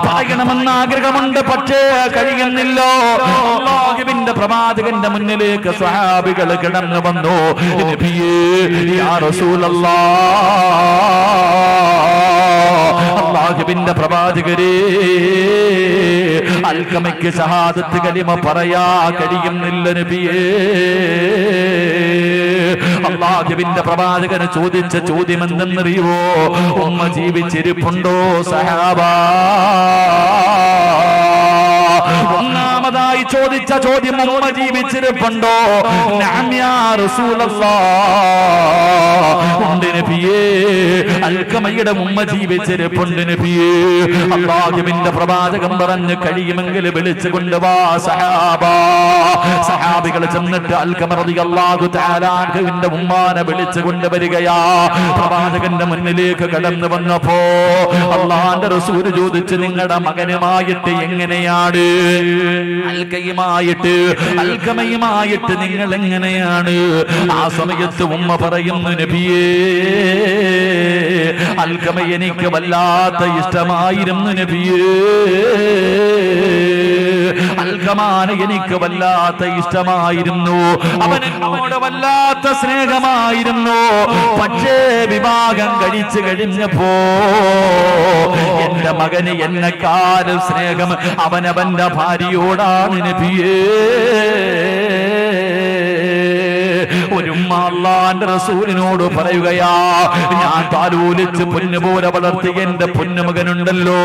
പറയണമെന്ന് ആഗ്രഹമുണ്ട്, പക്ഷേ കഴിയുന്നില്ല. അല്ലാഹുവിന്റെ പ്രവാചകന്റെ മുന്നിലേക്ക് സ്വഹാബികൾ കിടന്നു വന്നു. നബിയേ യാ റസൂലല്ലാഹ്, അല്ലാഹുവിന്റെ പ്രവാചകരേ, അൽകമയ്ക്ക് ഷഹാദത്ത് കലിമ പറയാ കഴിയുന്നില്ല നബിയേ. അല്ലാഹുവിന്റെ പ്രവാചകന് ചോദിച്ച ചോദ്യം എന്തെന്നറിയുവോ? ഉമ്മ ജീവിച്ചിരിപ്പുണ്ടോ സഹാബാ? ഒന്നാമതായി ചോദിച്ച ചോദ്യം ഉമ്മ ജീവിച്ചിരിപ്പുണ്ടോ? നഅം യാ റസൂലല്ലാഹ്, ഉണ്ട് നബിയേ. അൽകമയുടെ ഉമ്മ ജീവിച്ചിരിപ്പുണ്ട് നബിയേ. അല്ലാഹുവിന്റെ പ്രവാചകൻ പറഞ്ഞു കഴിയുമെങ്കിൽ വിളിച്ചു കൊണ്ടുവാ സഹാബാ. സഹാബികൾ ചെന്നിട്ട് അൽകമ റളിയല്ലാഹു തആല അൻഹുവിന്റെ ഉമ്മാനെ വിളിച്ചു കൊണ്ടുവരികയാ. പ്രവാചകന്റെ മുന്നിലേക്ക് കടന്നു വന്നപ്പോ അല്ലാഹുവിന്റെ റസൂൽ ചോദിച്ചു, നിങ്ങളുടെ മകനുമായിട്ട് എങ്ങനെയാണ്? അൽകമയുമായിട്ട് നിങ്ങൾ എങ്ങനെയാണ്? ആ സമയത്ത് ഉമ്മ പറയുന്നു, നബിയേ, അൽകമ എനിക്ക് വല്ലാത്ത ഇഷ്ടമായിരുന്നു നബിയേ. അൽകമാന് എനിക്ക് വല്ലാത്ത ഇഷ്ടമായിരുന്നു, അവനോട് വല്ലാത്ത സ്നേഹമായിരുന്നു. പക്ഷേ വിവാഹം കഴിച്ചു കഴിഞ്ഞപ്പോ എന്റെ മകന് എന്നെക്കാളും സ്നേഹം അവനവന്റെ ഭാര്യയോടാണ് നബിയേ. ഒരു അല്ലാഹുവിന്റെ റസൂലിനോട് പറയുകയാ, ഞാൻ താലോലിച്ച് പൊന്നുപോലെ വളർത്തിയ എന്റെ പൊന്നുമകനുണ്ടല്ലോ,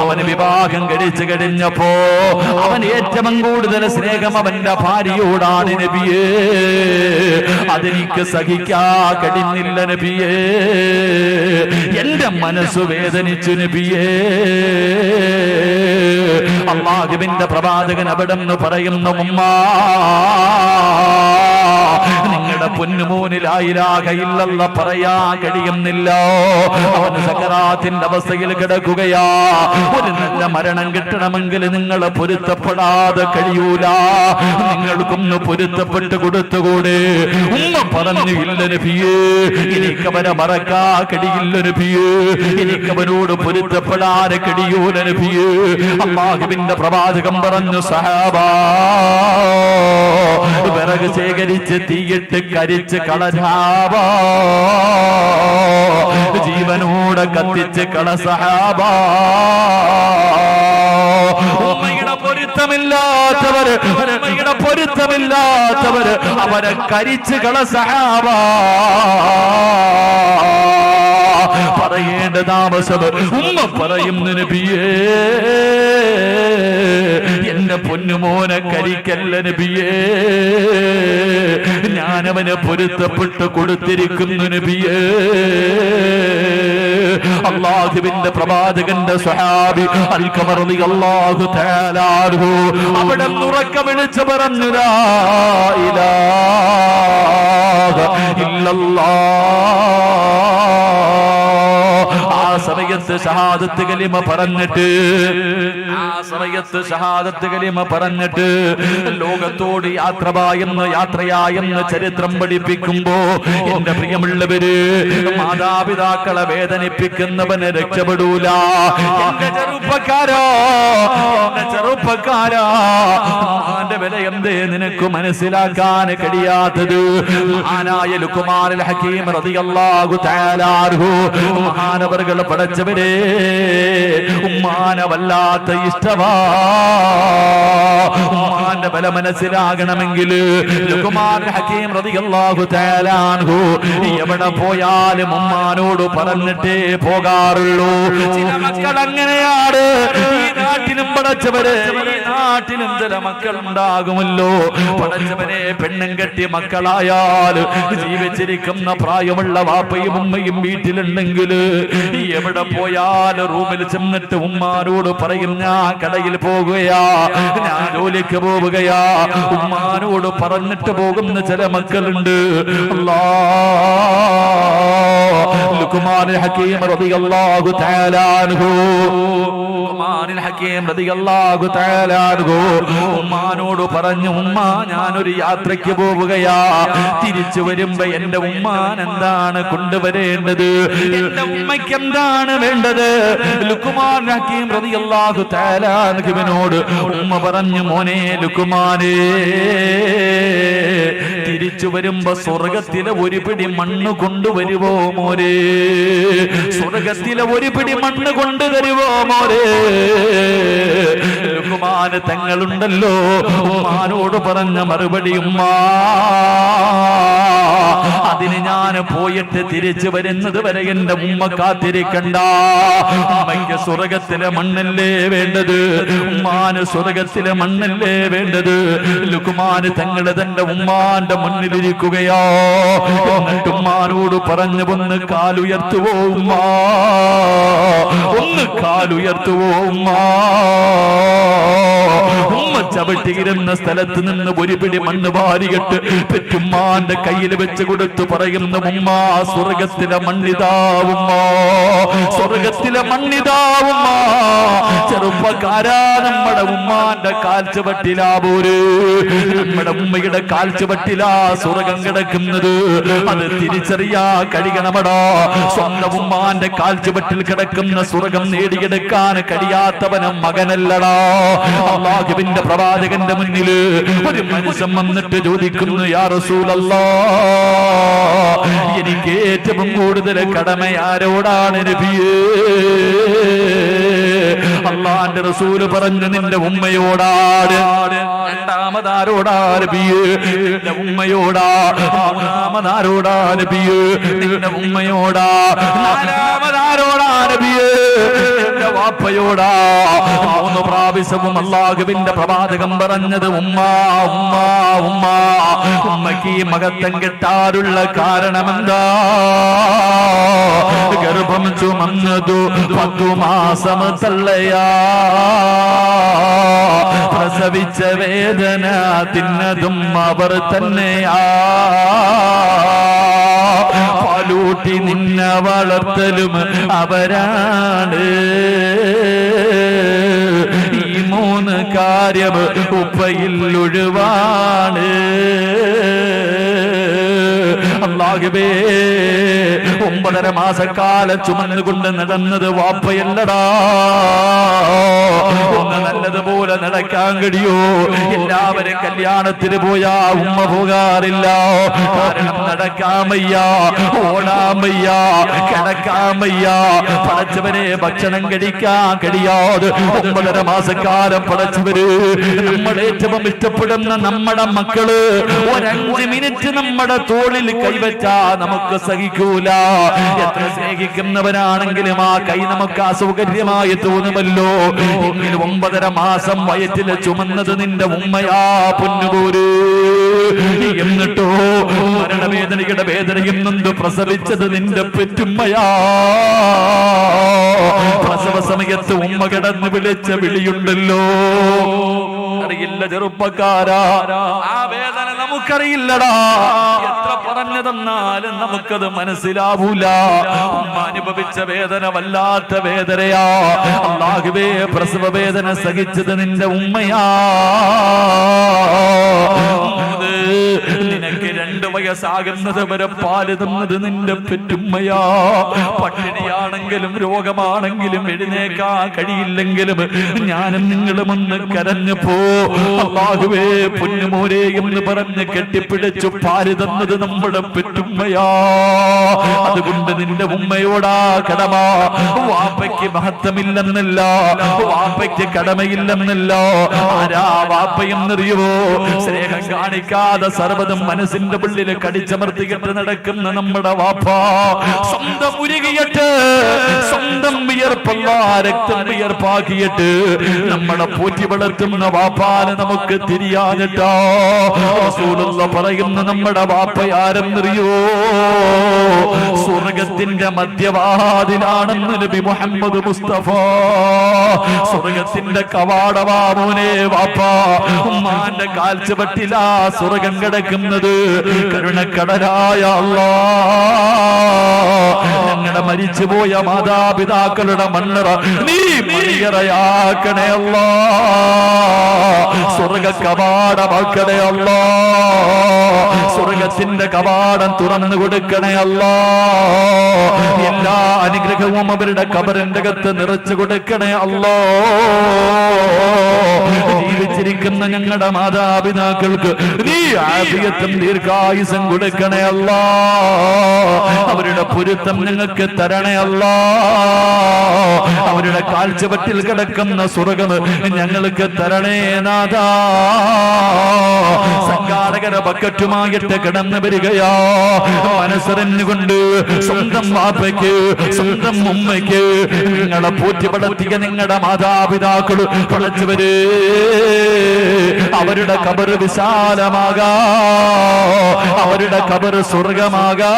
അവന് വിവാഹം കഴിച്ചു കഴിഞ്ഞപ്പോ അവൻ ഏറ്റവും കൂടുതൽ സ്നേഹം അവന്റെ ഭാര്യയോടാണ് നബിയേ. അതെനിക്ക് സഹിക്കാ കഴിഞ്ഞില്ല നബിയേ. എന്റെ മനസ്സ് വേദനിച്ചു നബിയേ. അല്ലാഹുവിന്റെ പ്രവാചകൻ അവിടെ നിന്ന് പറയുന്നു, ഉമ്മ, നിങ്ങളുടെ പൊന്നുമോന് ലാ ഇലാഹ ഇല്ലല്ലാഹ് പറയാൻ കഴിയുന്നില്ല. അവൻ സക്കറാത്തിന്റെ അവസ്ഥയിൽ കിടക്കുകയാ. ഒരു നല്ല മരണം കിട്ടണമെങ്കിൽ നിങ്ങൾ പൊരുത്തപ്പെടാതെ കഴിയൂല. നിങ്ങൾക്കൊന്ന് പൊരുത്തപ്പെട്ട് കൊടുത്തുകൂടെ? ഉമ്മ പറഞ്ഞു, ഇല്ല നബിയേ, എനിക്കവനെ മറക്കാ കഴിയില്ല നബിയേ, എനിക്കവനോട് പൊരുത്തപ്പെടാൻ കഴിയൂല നബിയേ. അല്ലാഹുവിന്റെ പ്രവാചകൻ പറഞ്ഞു, സഹാബാ, വിറക് ശേഖരിച്ച് തീയിട്ട് കരിച്ച് കളഞ്ഞാവാ, ജീവനോടെ കത്തിച്ച് കള സഹാബാ. ഉമ്മയുടെ പൊരുത്തമില്ലാത്തവര് അവരെ കരിച്ച് കള സഹാബാ. പറയേണ്ട താമസം ഉമ്മ പറയുന്നു, നബിയേ, എന്റെ പൊന്നുമോനെ കരിക്കല്ല നബിയേ, ഞാനവനെ പൊരുത്തപ്പെട്ട് കൊടുത്തിരിക്കുന്നു നബിയേ. അല്ലാഹുവിന്റെ പ്രവാചകന്റെ സ്വഹാബി അൽകമ റളിയല്ലാഹു തആല അൻഹു അവിടെ ഉറക്കെ വിളിച്ചു പറഞ്ഞു, ലാ ഇലാഹ ഇല്ലല്ലാഹ്. ആ സമയത്ത് ഷഹാദത്ത് കലിമ പറഞ്ഞിട്ട് ലോകത്തോട് യാത്രയായെന്ന് ചരിത്രം പഠിപ്പിക്കുമ്പോ, എന്റെ പ്രിയമുള്ളവര്, മാതാപിതാക്കളെ വേദനിപ്പിക്കുന്നവന് രക്ഷപ്പെടൂല. എന്റെ ചെറുപ്പക്കാരാ, അവന്റെ വില എന്തേ നിനക്ക് മനസ്സിലാക്കാൻ കഴിയാത്തത്? മഹാനായ ലുഖ്മാനുൽ ഹകീം റളിയല്ലാഹു തആല അൻഹു മഹാനവർകൾ പഠിച്ചവരെ, ഉമ്മാനെ വല്ലാത്ത ഇഷ്ടമാ. ഉമ്മാന്റെ വില മനസ്സിലാകണമെങ്കിൽ ലുഖ്മാനുൽ ഹകീം റളിയല്ലാഹു തആല അൻഹു എവിടെ പോയാലും ഉമ്മാനോട് പറഞ്ഞിട്ടേ പോകാറുള്ളൂ. ചില മക്കൾ അങ്ങനെയാണ്. ഈ നാട്ടിലും പടച്ചവരെ, ഈ നാട്ടിലും ചില മക്കൾ ഉണ്ടാകുമല്ലോ. പടച്ചവനെ, പെണ്ണും കെട്ടി മക്കളായാൽ ജീവിച്ചിരിക്കുന്ന പ്രായമുള്ള വാപ്പയും ഉമ്മയും വീട്ടിലുണ്ടെങ്കിൽ എവിടെ പോയാലും റൂമിൽ ചെന്നിട്ട് ഉമ്മാനോട് പറയും, ഞാൻ കടയിൽ പോകുകയാ, ഞാൻ ജോലിക്ക് പോവുകയാ. ഉമ്മാനോട് പറഞ്ഞിട്ട് പോകുന്ന ചില മക്കളുണ്ട്. ലുഖ്മാനുൽ ഹകീം റളിയല്ലാഹു തആല അൻഹു ഹക്കീം റളിയല്ലാഹു തആല അൻഹു ഉമ്മാനോട് പറഞ്ഞു, ഉമ്മ ഞാനൊരു യാത്രയ്ക്ക് പോവുകയാ, തിരിച്ചു വരുമ്പോ എന്റെ ഉമ്മാൻ എന്താണ് കൊണ്ടുവരേണ്ടത്, എന്റെ ഉമ്മയ്ക്ക് എന്താണ് വേണ്ടത്? ലുക്മാൻ ഹക്കീം റളിയല്ലാഹു തആല അൻഹുവിനോട് ഉമ്മ പറഞ്ഞു, മോനെ ലുക്മാനേ, തിരിച്ചു വരുമ്പോ സ്വർഗത്തിലെ ഒരു പിടി മണ്ണ് കൊണ്ടുവരുവോ മോരെ? സ്വർഗത്തിലെ ഒരു പിടി മണ്ണ് കൊണ്ടുവരുവോ മോരെ? ലുക്മാൻ തങ്ങളുണ്ടല്ലോ ഉമ്മാനോട് പറഞ്ഞ മറുപടി, ഉമ്മാ അതിന് ഞാൻ പോയിട്ട് തിരിച്ചു വരുന്നത് വരെ എന്റെ ഉമ്മ കാത്തിരിക്കണ്ട. ഉമ്മയ്ക്ക് സ്വർഗത്തിലെ മണ്ണല്ലേ വേണ്ടത്, ഉമ്മാന് സ്വർഗത്തിലെ മണ്ണല്ലേ വേണ്ടത്. ലുക്മാൻ തങ്ങൾ തന്റെ ഉമ്മാന്റെ മുന്നിലിരിക്കുകയോ, എന്നിട്ട് ഉമ്മാനോട് പറഞ്ഞു, ഒന്ന് കാലുയർത്തുവോ ഉമ്മ, ഒന്ന് കാലുയർത്തുവോ ഉമ്മ. ഉമ്മ ചവിട്ടിയിരുന്ന സ്ഥലത്ത് നിന്ന് ഒരു പിടി മണ്ണ് വാരിയിട്ട് പെറ്റുമ്മാന്റെ കയ്യിൽ വെച്ച് കൊടുത്തു പറയുന്നു, ഉമ്മ സ്വർഗത്തിലെ മണ്ണിതാവുമ്മ, സ്വർഗത്തിലെ മണ്ണിതാവുമ്മ. ചെറുപ്പക്കാരാ, നമ്മുടെ ഉമ്മാന്റെ കാൽച്ചുവട്ടിലാ പോര്, നമ്മുടെ ഉമ്മയുടെ കാൽച്ചുവട്ടിലാ സ്വർഗം കിടക്കുന്നത്. അത് തിരിച്ചറിയാ കഴിയണമടാ. സ്വന്തം ഉമ്മാന്റെ കാൽച്ചുവട്ടിൽ കിടക്കുന്ന സ്വർഗം നേടിയെടുക്കാൻ കഴിയാത്തവനും മകനല്ലടാ. അല്ലാഹുവിന്റെ പ്രവാചകന്റെ മുന്നിൽ ഒരു മനുഷ്യൻ വന്നിട്ട് ചോദിക്കുന്നു, യാ റസൂലല്ലാഹ്, എനിക്ക് ഏറ്റവും കൂടുതൽ കടമ ആരോടാണ് നബിയേ? അല്ലാഹുവിന്റെ റസൂല് പറഞ്ഞു, നിന്റെ ഉമ്മയോടാണ്. രണ്ടാമതാരോടാ നബിയേ? നിന്റെ ഉമ്മയോടാ. മൂന്നാമതാരോടാ നബിയേ? നിന്റെ ഉമ്മയോടാ. നാലാമതാരോടാ നബിയേ? നിന്റെ വാപ്പയോടാ. മൂന്ന് പ്രാവശ്യവും അല്ലാഹുവിന്റെ പ്രവാചകം പറഞ്ഞത് ഉമ്മ ഉമ്മ ഉമ്മ. ഉമ്മയ്ക്ക് ഈ മഹത്വം കിട്ടാറുള്ള കാരണമെന്താ? ഗർഭം ചുമന്നതു 10 മാസം തള്ളയാ, പ്രസവിച്ച വേദന തിന്നതും അവർ തന്നെയാ, പാലൂട്ടി നിന്നെ വളർത്തലും അവരാണ്. ഈ 3 കാര്യം ഉപ്പയിൽ ഒഴിവാണ്. അല്ലാഹുവേ, 9.5 മാസക്കാലം ചുമന്നുകൊണ്ട് നടന്നത് വാപ്പയല്ലടാ. ഒന്ന് നല്ലതുപോലെ നടക്കാൻ കഴിയോ? എല്ലാവരും കല്യാണത്തിന് പോയാ ഉമ്മ പോകാറില്ല. കാരണം നടക്കാൻ വയ്യ, ഓടാൻ വയ്യ, കിടക്കാൻ വയ്യ. പടച്ചവനെ ഭക്ഷണം കഴിക്കാൻ കഴിയാതെ 9.5 മാസക്കാലം പടച്ചവര് നമ്മൾ ഏറ്റവും ഇഷ്ടപ്പെടുന്ന നമ്മുടെ മക്കള് ഒരു 5 മിനിറ്റ് നമ്മുടെ തോളിൽ കൈവച്ചാ നമുക്ക് സഹിക്കൂല. എത്ര സ്നേഹിക്കുന്നവരാണെങ്കിലും ആ കൈ നമുക്ക് അസൗകര്യമായി തോന്നുമല്ലോ. എങ്കിലും 9.5 മാസം വയറ്റിൽ ചുമന്നത് നിന്റെ ഉമ്മയാ പൊന്നുപോര്. എന്നിട്ടോ മരണവേദനയുടെ വേദനയും നൊന്ത് പ്രസവിച്ചത് നിന്റെ പെറ്റുമ്മയാ. പ്രസവ സമയത്ത് ഉമ്മ കിടന്ന് വിളിച്ച വിളിയുണ്ടല്ലോ, അറിയില്ല ചെറുപ്പക്കാരാ, ആ വേദന നമുക്കറിയില്ലടാ. എത്ര പറഞ്ഞു തന്നാലും നമുക്കത് മനസ്സിലാവൂല. ഉമ്മ അനുഭവിച്ച വേദന വല്ലാത്ത വേദനയാ. അല്ലാഹുവേ, പ്രസവ വേദന സഹിച്ചത് നിന്റെ ഉമ്മയാ. നിനക്ക് 2 വയസ്സാകുന്നത് വരെ പാല് തന്നത് നിന്റെ പെറ്റുമ്മയാ. പട്ടിണിയാണെങ്കിലും രോഗമാണെങ്കിലും എഴുന്നേക്കാൻ കഴിയില്ലെങ്കിലും ഞാനും നിങ്ങളും ഒന്ന് കരഞ്ഞപ്പോ അല്ലാഹുവേ പൊന്നുമോരെ എന്ന് പറഞ്ഞ് കെട്ടിപ്പിടിച്ചു പാല് തന്നത് നമ്മുടെ പെറ്റുമ്മയാ. അതുകൊണ്ട് നിന്റെ ഉമ്മയോടാ കടമ. വാപ്പയ്ക്ക് മഹത്വമില്ലെന്നല്ല, വാപ്പയ്ക്ക് കടമയില്ലെന്നല്ല. ആരാ വാപ്പയെന്നറിയുവോ? സ്നേഹം കാണിക്കാതെ സർവ്വതും മനസ്സിന്റെ ഉള്ളില് കടിച്ചമർത്തിയിട്ട് നടക്കുന്ന നമ്മുടെ വാപ്പ. സ്വന്തം ഉരുകിയിട്ട് സ്വന്തം വിയർപ്പല്ല രക്തം വിയർപ്പാക്കിയിട്ട് നമ്മളെ പോറ്റി വളർത്തുന്ന വാപ്പാന് നമുക്ക് തിരിയാഞ്ഞിട്ടോ. റസൂലുള്ള പറയുന്ന നമ്മുടെ വാപ്പയാരെന്നറിയോ? സ്വർഗത്തിന്റെ മധ്യവാതിലാണെന്ന് നബി മുഹമ്മദ് മുസ്തഫ. സ്വർഗത്തിന്റെ കവാടവാമോനെ വാപ്പ. ഉമ്മാന്റെ കാൽച്ചുവട്ടിലാ സ്വർഗം കിടക്കുന്നത്. കരുണക്കടലായ ഞങ്ങളുടെ മരിച്ചുപോയ മാതാപിതാക്കളുടെ മണ്ണറ നീ മണിയറയാക്കണേ അല്ലാ, സ്വർഗ കവാടമാക്കണേ അല്ലാ, സ്വർഗത്തിന്റെ കവാടം തുറന്നു കൊടുക്കണേ അല്ലാ, എല്ലാ അനുഗ്രഹവും അവരുടെ ഖബറിന്റെ അകത്ത് നിറച്ചു കൊടുക്കണേ അല്ലാ. ജീവിച്ചിരിക്കുന്ന ഞങ്ങളുടെ മാതാപിതാക്കൾക്ക് നീ ആഫിയത്തും ദീർഘായുസ്സും കൊടുക്കണേ അല്ലാ, അവരുടെ പൊരുത്തം ഞങ്ങൾക്ക് തരണേ അല്ലാ, അവരുടെ കാഴ്ചപറ്റിൽ കിടക്കുന്ന സ്വർഗം ഞങ്ങൾക്ക് തരണേ നാഥാ. സംഘാടകര ബക്കറ്റുമായിട്ട് കിടന്നു വരികയാ, മനസ്സറിഞ്ഞുകൊണ്ട് സ്വന്തം വാപ്പയ്ക്ക് സ്വന്തം ഉമ്മയ്ക്ക് നിങ്ങളെ പോറ്റി വളർത്തിയ നിങ്ങളുടെ മാതാപിതാക്കൾ പഠിച്ചവര് അവരുടെ ഖബർ വിശാലമാകാ, അവരുടെ ഖബർ സ്വർഗമാകാ,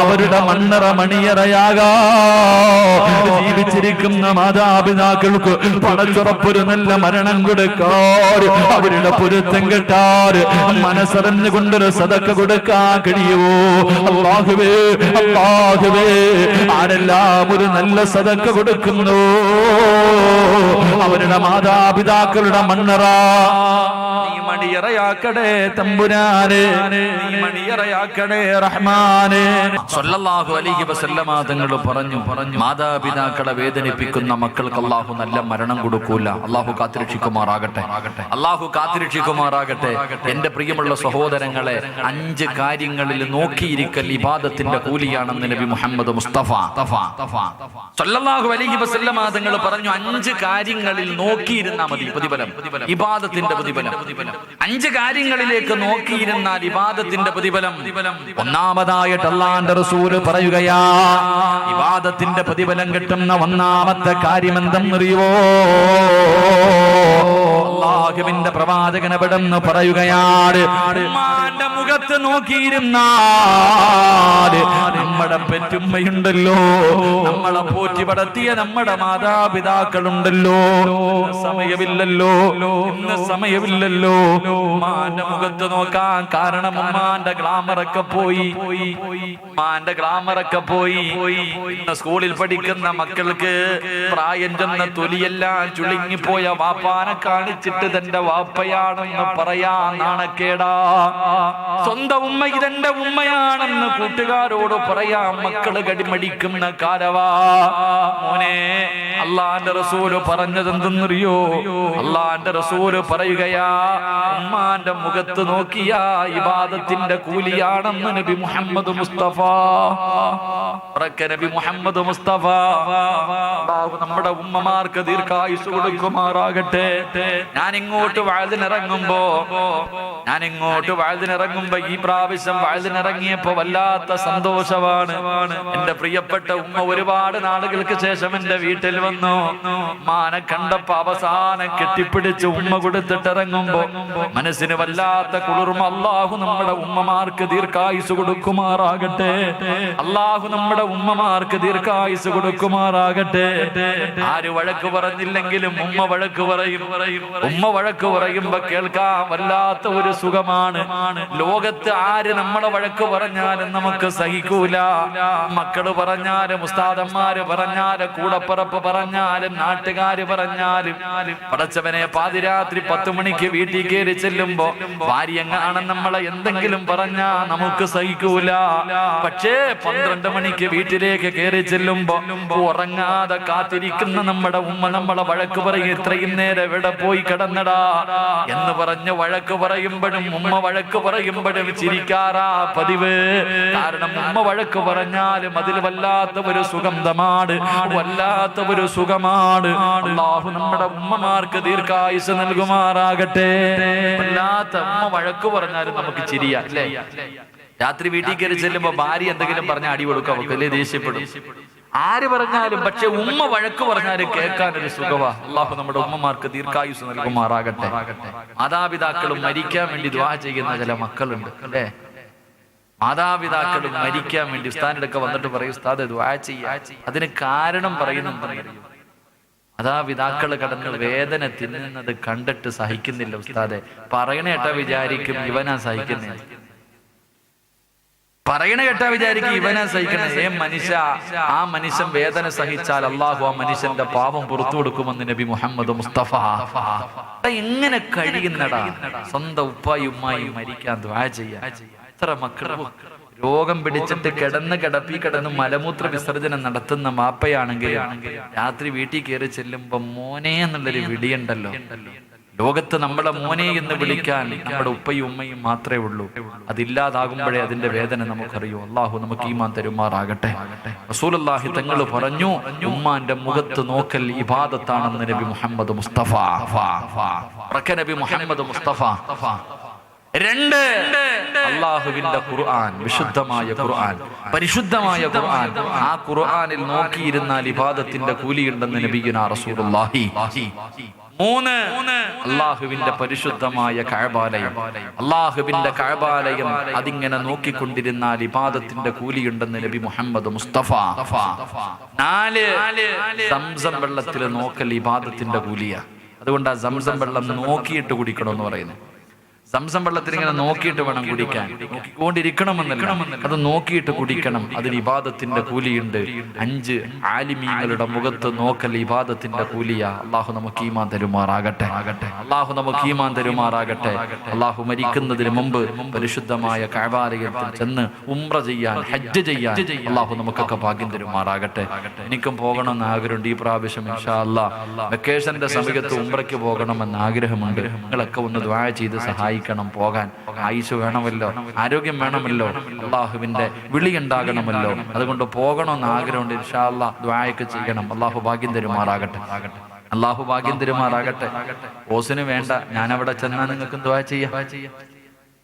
അവരുടെ മണ്ണറ മണിയറയാകാ. ജീവിച്ചിരിക്കുന്ന മാതാപിതാക്കൾക്ക് പടച്ചുറപ്പൊരു നല്ല മരണം കൊടുക്കാർ, അവരുടെ പൊരുത്തം കെട്ടാർ മനസ്സറിഞ്ഞുകൊണ്ടൊരു സദക്ക കൊടുക്കാൻ കഴിയുമോ? അല്ലാഹുവേ അല്ലാഹുവേ, ആരെല്ലാം ഒരു നല്ല സദക്ക കൊടുക്കുന്നു അവരുടെ മാതാപിതാക്കളുടെ മണ്ണറ നീ മണിയറയാക്കണേ തമ്പുരാനെ, നീ മണിയറയാക്കണേ റഹ്മാനെ. സല്ലല്ലാഹു അലൈഹി വസല്ലമ തങ്ങൾ പറഞ്ഞു, മാതാപിതാക്കളെ വേദനിപ്പിക്കുന്ന മക്കൾക്ക് അല്ലാഹു നല്ല മരണം കൊടുക്കൂല. അല്ലാഹു കാത്തിരക്ഷിക്കുമാറാകട്ടെ, അല്ലാഹു കാത്തിരക്ഷിക്കുമാറാകട്ടെ. എന്റെ പ്രിയമുള്ള സഹോദരങ്ങളെ, 5 കാര്യങ്ങളിൽ നോക്കിയിരിക്കൽ ഇബാദത്തിന്റെ കൂലിയാണെന്ന് നബി മുഹമ്മദ് മുസ്തഫ സല്ലല്ലാഹു അലൈഹി വസല്ലമ തങ്ങൾ പറഞ്ഞു. 5 കാര്യങ്ങളിൽ നോക്കിയിരുന്നാൽ മതി പ്രതിഫലം, ഇബാദത്തിന്റെ പ്രതിഫലം. 5 കാര്യങ്ങളിലേക്ക് നോക്കിയിരുന്നാൽ ഇബാദത്തിന്റെ പ്രതിഫലം. ഒന്നാമതായിട്ട് അല്ലാഹുവിന്റെ റസൂൽ പറയുകയാ, ഇബാദത്തിന്റെ പ്രതിഫലം കിട്ടുന്ന ഒന്നാമത്തെ കാര്യം എന്തെന്നറിയോ? അല്ലാഹുവിന്റെ പ്രവാചകൻ എവിടെന്ന് പറയുകയാണ്, ഉമ്മാന്റെ മുഖത്ത് നോക്കിയിരുന്നാൽ നമ്മുടെ പെറ്റുമ്മയുണ്ടല്ലോ, നമ്മളെ പോറ്റി വളർത്തിയ നമ്മുടെ മാതാപിതാക്കളുണ്ടല്ലോ, സമയമില്ലല്ലോ, ഇന്ന് സമയമില്ലല്ലോ ഉമ്മാന്റെ മുഖത്ത് നോക്കാൻ. കാരണം ഉമ്മാന്റെ ഗ്ലാമറൊക്കെ പോയി, ഉമ്മാന്റെ ഗ്ലാമറൊക്കെ പോയി. ഇന്ന് സ്കൂളിൽ പഠിക്കുന്ന മക്കൾക്ക് പ്രായം ചെന്ന തൊലിയെല്ലാം ചുളുങ്ങിപ്പോയ വാപ്പാനെ കാണിച്ചിട്ട് തന്റെ വാപ്പയാണെന്ന് പറയാ നാണക്കേടാ. സ്വന്തം ഉമ്മ ഇതെന്റെ ഉമ്മയാണെന്ന് കൂട്ടുകാരോട് പറയാ മക്കള് കടിമടിക്കുന്ന കാലവാ. മോനെ, അല്ലാഹുവിന്റെ റസൂല് പറഞ്ഞത് എന്തെന്നറിയോ? അല്ലാഹുവിന്റെ റസൂല് പറയുകയാ, ഉമ്മാന്റെ മുഖത്ത് നോക്കിയാ ഇബാദത്തിന്റെ കൂലിയാണെന്ന് നബി മുഹമ്മദ് മുസ്തഫ. നബി മുഹമ്മദ് മുസ്തഫ നമ്മുടെ ഉമ്മമാർക്ക് ദീർഘായുസ് കൊടുക്കുമാറാകട്ടെ. ഞാൻ ഇങ്ങോട്ട് വഅദിനിറങ്ങുമ്പോ ഈ പ്രാവശ്യം വഅദിനിറങ്ങിയപ്പോ വല്ലാത്ത സന്തോഷമാണ്. എന്റെ പ്രിയപ്പെട്ട ഉമ്മ ഒരുപാട് നാളുകൾക്ക് ശേഷം എന്റെ വീട്ടിൽ വന്നു. ഉമ്മാനെ കണ്ടപ്പോ അവസാനം കെട്ടിപ്പിടിച്ച് ഉമ്മ കൊടുത്തിട്ട് ഇറങ്ങുമ്പോ മനസ്സിന് വല്ലാത്ത കുളിർമ. അല്ലാഹു നമ്മുടെ ഉമ്മമാർക്ക് ദീർഘായുസ് കൊടുക്കുമാറാകട്ടെ, അല്ലാഹു നമ്മുടെ ഉമ്മമാർക്ക് ദീർഘായുസ് കൊടുക്കുമാറാകട്ടെ. ആര് വഴക്ക് പറഞ്ഞില്ലെങ്കിലും ഉമ്മ വഴക്ക് പറയും. ഉമ്മ വഴക്ക് പറയുമ്പോ കേൾക്കാൻ വല്ലാത്ത ഒരു സുഖമാണ്. ലോകത്ത് ആര് നമ്മളെ വഴക്ക് പറഞ്ഞാലും നമുക്ക് സഹിക്കൂല. മക്കള് പറഞ്ഞാലും, ഉസ്താദന്മാര് പറഞ്ഞാലും, കൂടപ്പറപ്പ് പറഞ്ഞാലും, നാട്ടുകാര് പറഞ്ഞാലും, പടച്ചവനെ പാതിരാത്രി 10 മണിക്ക് വീട്ടിൽ കയറി ചെല്ലുമ്പോ ഭാര്യങ്ങാണെന്ന് നമ്മളെ എന്തെങ്കിലും പറഞ്ഞാ നമുക്ക് സഹിക്കൂല. പക്ഷേ 12 മണിക്ക് വീട്ടിലേക്ക് കയറി ചെല്ലുമ്പോ ഉറങ്ങാതെ കാത്തിരിക്കുന്ന നമ്മുടെ ഉമ്മ നമ്മളെ വഴക്ക് പറയും, ഇത്രയും നേരം എവിടെ പോയി കിടന്നടാ എന്ന് പറഞ്ഞ് വഴക്ക് പറയുമ്പോഴും ഉമ്മ വഴക്ക് പറയുമ്പോഴും ചിരിക്കാറാ പതിവ്. കാരണം ഉമ്മ വഴക്ക് പറഞ്ഞാലും അതിൽ വല്ലാത്ത ഒരു സുഗന്ധമാണ്, വല്ലാത്ത ഒരു സുഖമാണ്. അല്ലാഹു നമ്മുടെ ഉമ്മമാർക്ക് ദീർഘായുസ് നൽകുമാറാകട്ടെ. വല്ലാത്ത ഉമ്മ വഴക്ക് പറഞ്ഞാലും നമുക്ക് ചിരിയാ അല്ലേ? രാത്രി വീട്ടിൽ കയറി ചെല്ലുമ്പോ ഭാര്യ എന്തെങ്കിലും പറഞ്ഞ അടി കൊടുക്കാം, അല്ലേ ദേഷ്യപ്പെടും. ആര് പറഞ്ഞാലും, പക്ഷെ ഉമ്മ വഴക്ക് പറഞ്ഞാലും കേൾക്കാൻ ഒരു സുഖവാ. അല്ലാഹു നമ്മുടെ ഉമ്മമാർക്ക് ദീർഘായുസ് നൽകുമാറാകട്ടെ. മാതാപിതാക്കളും മരിക്കാൻ വേണ്ടി ദുആ ചെയ്യുന്ന ചില മക്കളുണ്ട് അല്ലേ? മാതാപിതാക്കളും മരിക്കാൻ വേണ്ടി ഉസ്താദിനൊക്കെ വന്നിട്ട് പറയും, ഉസ്താദ് ദുആ ചെയ്യാ. അതിന് കാരണം പറയുന്നുണ്ട്. മാതാപിതാക്കള് കടന്ന് വേദന തിന്നുന്നത് കണ്ടിട്ട് സഹിക്കുന്നില്ല ഉസ്താദെ. പറയണേട്ടാ വിചാരിക്കും ഇവനാ സഹിക്കുന്നേ. പറയണ കേട്ടാ വിചാരിക്കും ഇവനെ സഹിക്കണേ. മനുഷ്യ, ആ മനുഷ്യൻ വേദന സഹിച്ചാൽ അള്ളാഹു ആ മനുഷ്യന്റെ പാപം പുറത്തു കൊടുക്കുമെന്ന് നബി മുഹമ്മദ് മുസ്തഫ. എങ്ങനെ കഴിയുന്നടാ സ്വന്തം ഉപ്പായും ഉമ്മായും മരിക്കാൻ ദുആ ചെയ്യാൻ? എത്ര മക്കളും രോഗം പിടിച്ചിട്ട് കിടന്ന് മലമൂത്ര വിസർജനം നടത്തുന്ന മാപ്പയാണെങ്കിൽ രാത്രി വീട്ടിൽ കയറി ചെല്ലുമ്പോ മോനെ എന്നുള്ളൊരു വിളിയുണ്ടല്ലോ. ലോകത്ത് നമ്മളെ മോനെ എന്ന് വിളിക്കാൻ നമ്മുടെ ഉപ്പയും ഉമ്മയും മാത്രമേ ഉള്ളൂ. അതില്ലാതാകുമ്പോഴേ അതിന്റെ വേദന നമുക്കറിയൂ. അള്ളാഹു നമുക്ക് ഈമാൻ തരുമാറാകട്ടെ. റസൂലുള്ളാഹി തങ്ങൾ പറഞ്ഞു, ഉമ്മാന്റെ മുഖത്ത് നോക്കൽ ഇബാദത്താണെന്ന് നബി മുഹമ്മദ് മുസ്തഫ. നബി മുഹമ്മദ് മുസ്തഫ. 2, അള്ളാഹുവിന്റെ ഖുർആൻ, വിശുദ്ധമായ ഖുർആൻ, പരിശുദ്ധമായ ഖുർആൻ. ആ ഖുർആനിൽ നോക്കിയിരുന്നാൽ ഇബാദത്തിന്റെ കൂലിയുണ്ടെന്ന് നബിയുനാ റസൂലുള്ളാഹി. 3, അള്ളാഹുവിന്റെ പരിശുദ്ധമായ കഅബാലയം. അള്ളാഹുവിന്റെ കഅബാലയം അതിങ്ങനെ നോക്കിക്കൊണ്ടിരുന്നാൽ ഇബാദത്തിന്റെ കൂലിയുണ്ടെന്ന് നബി മുഹമ്മദ് മുസ്തഫ. 4, സംസം വെള്ളത്തിൽ നോക്കൽ ഇബാദത്തിന്റെ കൂലിയ. അതുകൊണ്ട് ആ സംസം വെള്ളം നോക്കിയിട്ട് കുടിക്കണമെന്ന് പറയുന്നത്. സംസം വെള്ളത്തിൽ ഇങ്ങനെ നോക്കിയിട്ട് വേണം കുടിക്കാൻ. നോക്കിക്കൊണ്ടിരിക്കണമെന്നല്ല, അത് നോക്കിയിട്ട് കുടിക്കണം. അതിന് ഇബാദത്തിന്റെ കൂലിയുണ്ട്. 5, ആലിമീങ്ങളുടെ മുഖത്ത് നോക്കൽ ഇബാദത്തിന്റെ കൂലിയ. അള്ളാഹു നമുക്ക് ഈമാൻ തരുമാറാകട്ടെ. അള്ളാഹു നമുക്ക് ഈമാൻ തരുമാറാകട്ടെ. അള്ളാഹു മരിക്കുന്നതിന് മുമ്പ് പരിശുദ്ധമായ കഅബാലയത്തിൽ ചെന്ന് ഉംറ ചെയ്യാൻ, ഹജ്ജ് ചെയ്യാൻ അള്ളാഹു നമുക്കൊക്കെ ഭാഗ്യം തരുമാറാകട്ടെ. എനിക്കും പോകണമെന്ന് ആഗ്രഹമുണ്ട്. ഈ പ്രാവശ്യം ഇൻഷാ അല്ലാഹ് വെക്കേഷന്റെ സമയത്ത് ഉംറയ്ക്ക് പോകണമെന്ന് ആഗ്രഹമുണ്ട്. നിങ്ങളൊക്കെ ഒന്ന് ദുആ ചെയ്ത് സഹായിക്കണം. പോകാൻ ആയുസ് വേണമല്ലോ, ആരോഗ്യം വേണമല്ലോ, അള്ളാഹുവിന്റെ വിളി ഉണ്ടാകണമല്ലോ. അതുകൊണ്ട് പോകണമെന്ന് ആഗ്രഹമുണ്ട്. ഇൻഷാ അല്ലാഹ് ദുആയൊക്കെ ചെയ്യണം. അള്ളാഹു ഭാഗ്യം തരുമാറാകട്ടെ. അള്ളാഹു ഭാഗ്യം തരുമാറാകട്ടെ. ഓസിന് വേണ്ട, ഞാനവിടെ ചെന്നാൽ നിങ്ങൾക്ക് ദുആ ചെയ്യാം.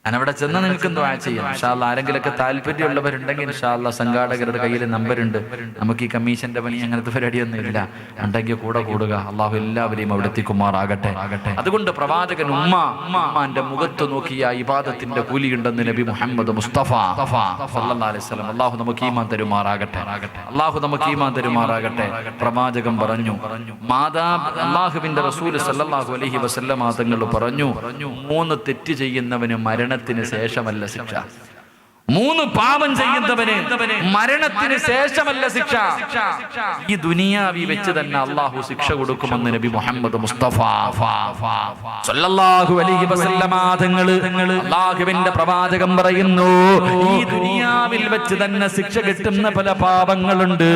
ഞാനവിടെ ചെന്ന് നിങ്ങൾക്ക് ദുആ ചെയ്യാം. ഇൻഷാ അല്ലാഹ് ആരെങ്കിലൊക്കെ താല്പര്യമുള്ളവരുണ്ടെങ്കിൽ ഇൻഷാ അല്ലാഹ് സംഘാടകരുടെ കയ്യിൽ നമ്പറുണ്ട്. നമുക്ക് ഈ കമ്മീഷന്റെ പണി അങ്ങനത്തെ പരിപാടിയൊന്നും ഇല്ല. ഉണ്ടെങ്കിൽ കൂടെ കൂടുക. അള്ളാഹു എല്ലാവരെയും അവിടെ എത്തിക്കുമാറാകട്ടെ. അതുകൊണ്ട് പ്രവാചകൻ ഉമ്മാന്റെ മുഖത്ത് നോക്കിയ ഇബാദത്തിന്റെ കൂലിയുണ്ടെന്ന് നബി മുഹമ്മദ് മുസ്തഫ സല്ലല്ലാഹു അലൈഹി വസല്ലം. അള്ളാഹു നമുക്ക് ഈമാൻ തരുമാറാകട്ടെ. അള്ളാഹു നമുക്ക് ഈമാൻ തരുമാറാകട്ടെ. പ്രവാചകൻ പറഞ്ഞു, അള്ളാഹുവിന്റെ റസൂൽ സല്ലല്ലാഹു അലൈഹി വസല്ലം തങ്ങൾ പറഞ്ഞു, 3 തെറ്റ് ചെയ്യുന്നവന് മരണത്തിന് ശേഷമല്ല ശിക്ഷ. 3 പാപം ചെയ്യുന്നവന് മരണത്തിന് ശേഷമല്ല ശിക്ഷ. ഈ ദുനിയാവി വെച്ച് തന്നെ അള്ളാഹു ശിക്ഷ കൊടുക്കുമെന്ന് നബി മുഹമ്മദ് മുസ്തഫ സല്ലല്ലാഹു അലൈഹി വസല്ലമ തങ്ങള് അള്ളാഹുവിന്റെ പ്രവാചകൻ പറയുന്നു, ഈ ദുനിയാവിൽ വെച്ച് തന്നെ ശിക്ഷ കിട്ടുന്ന പല പാപങ്ങളുണ്ട്.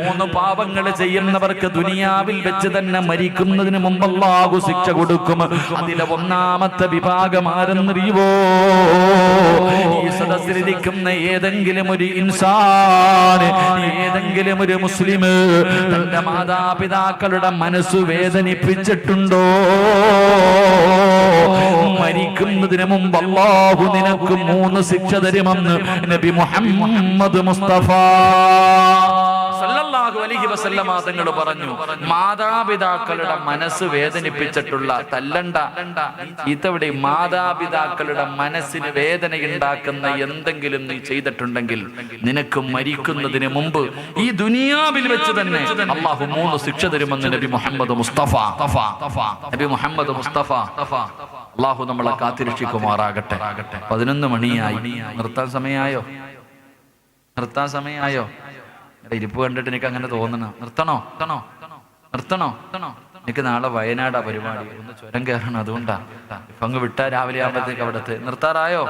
3 പാപങ്ങൾ ചെയ്യുന്നവർക്ക് ദുനിയാവിൽ വെച്ച് തന്നെ മരിക്കുന്നതിന് മുമ്പ് അള്ളാഹു ശിക്ഷ കൊടുക്കും. അതിലെ 1ാമത്തെ വിഭാഗം ആരെന്നറിയുവോ? ഈ സദസ്സിൽ ഇരിക്കുന്ന ഏതെങ്കിലും ഒരു ഇൻസാന്, ഏതെങ്കിലും ഒരു മുസ്ലിം തന്റെ മാതാപിതാക്കളുടെ മനസ്സ് വേദനിപ്പിച്ചിട്ടുണ്ടോ? മരിക്കുന്നതിന് മുമ്പ് അല്ലാഹു നിനക്ക് 3 ശിക്ഷ തരുമെന്ന് നബി മുഹമ്മദ് മുസ്തഫ സല്ലല്ലാഹു അലൈഹി വസല്ലമ തങ്ങൾ പറഞ്ഞു. മാതാപിതാക്കളുടെ മനസ്സ് വേദനിപ്പിച്ചിട്ടുള്ള, തല്ലണ്ട, ചീത്തവിടെ, മാതാപിതാക്കളുടെ മനസ്സിന് വേദനയുണ്ടാക്കുന്ന എന്തെങ്കിലും നീ ചെയ്തിട്ടുണ്ടെങ്കിൽ നിനക്ക് മരിക്കുന്നതിന് മുമ്പ് ഈ ദുനിയാവിൽ വെച്ച് തന്നെ അല്ലാഹു 3 ശിക്ഷ തരുമെന്ന് നബി മുഹമ്മദ് മുസ്തഫ നബി മുഹമ്മദ് മുസ്തഫ. അല്ലാഹു നമ്മളെ കാത്തിരക്ഷിക്കുമാറാകട്ടെ. 11 മണിയായി. നിർത്താൻ സമയമായോ? നിർത്താൻ സമയമായോ? ഇരിപ്പ് കണ്ടിട്ട് എനിക്ക് അങ്ങനെ തോന്നണം. നിർത്തണോ? എനിക്ക് നാളെ വയനാടാ പരിപാടി. ഒന്ന് ചുരം കയറണം. അതുകൊണ്ടാ അങ്ങ് വിട്ടാ രാവിലെ ആകുമ്പോഴത്തേക്ക് അവിടത്തെ. നിർത്താറായോ?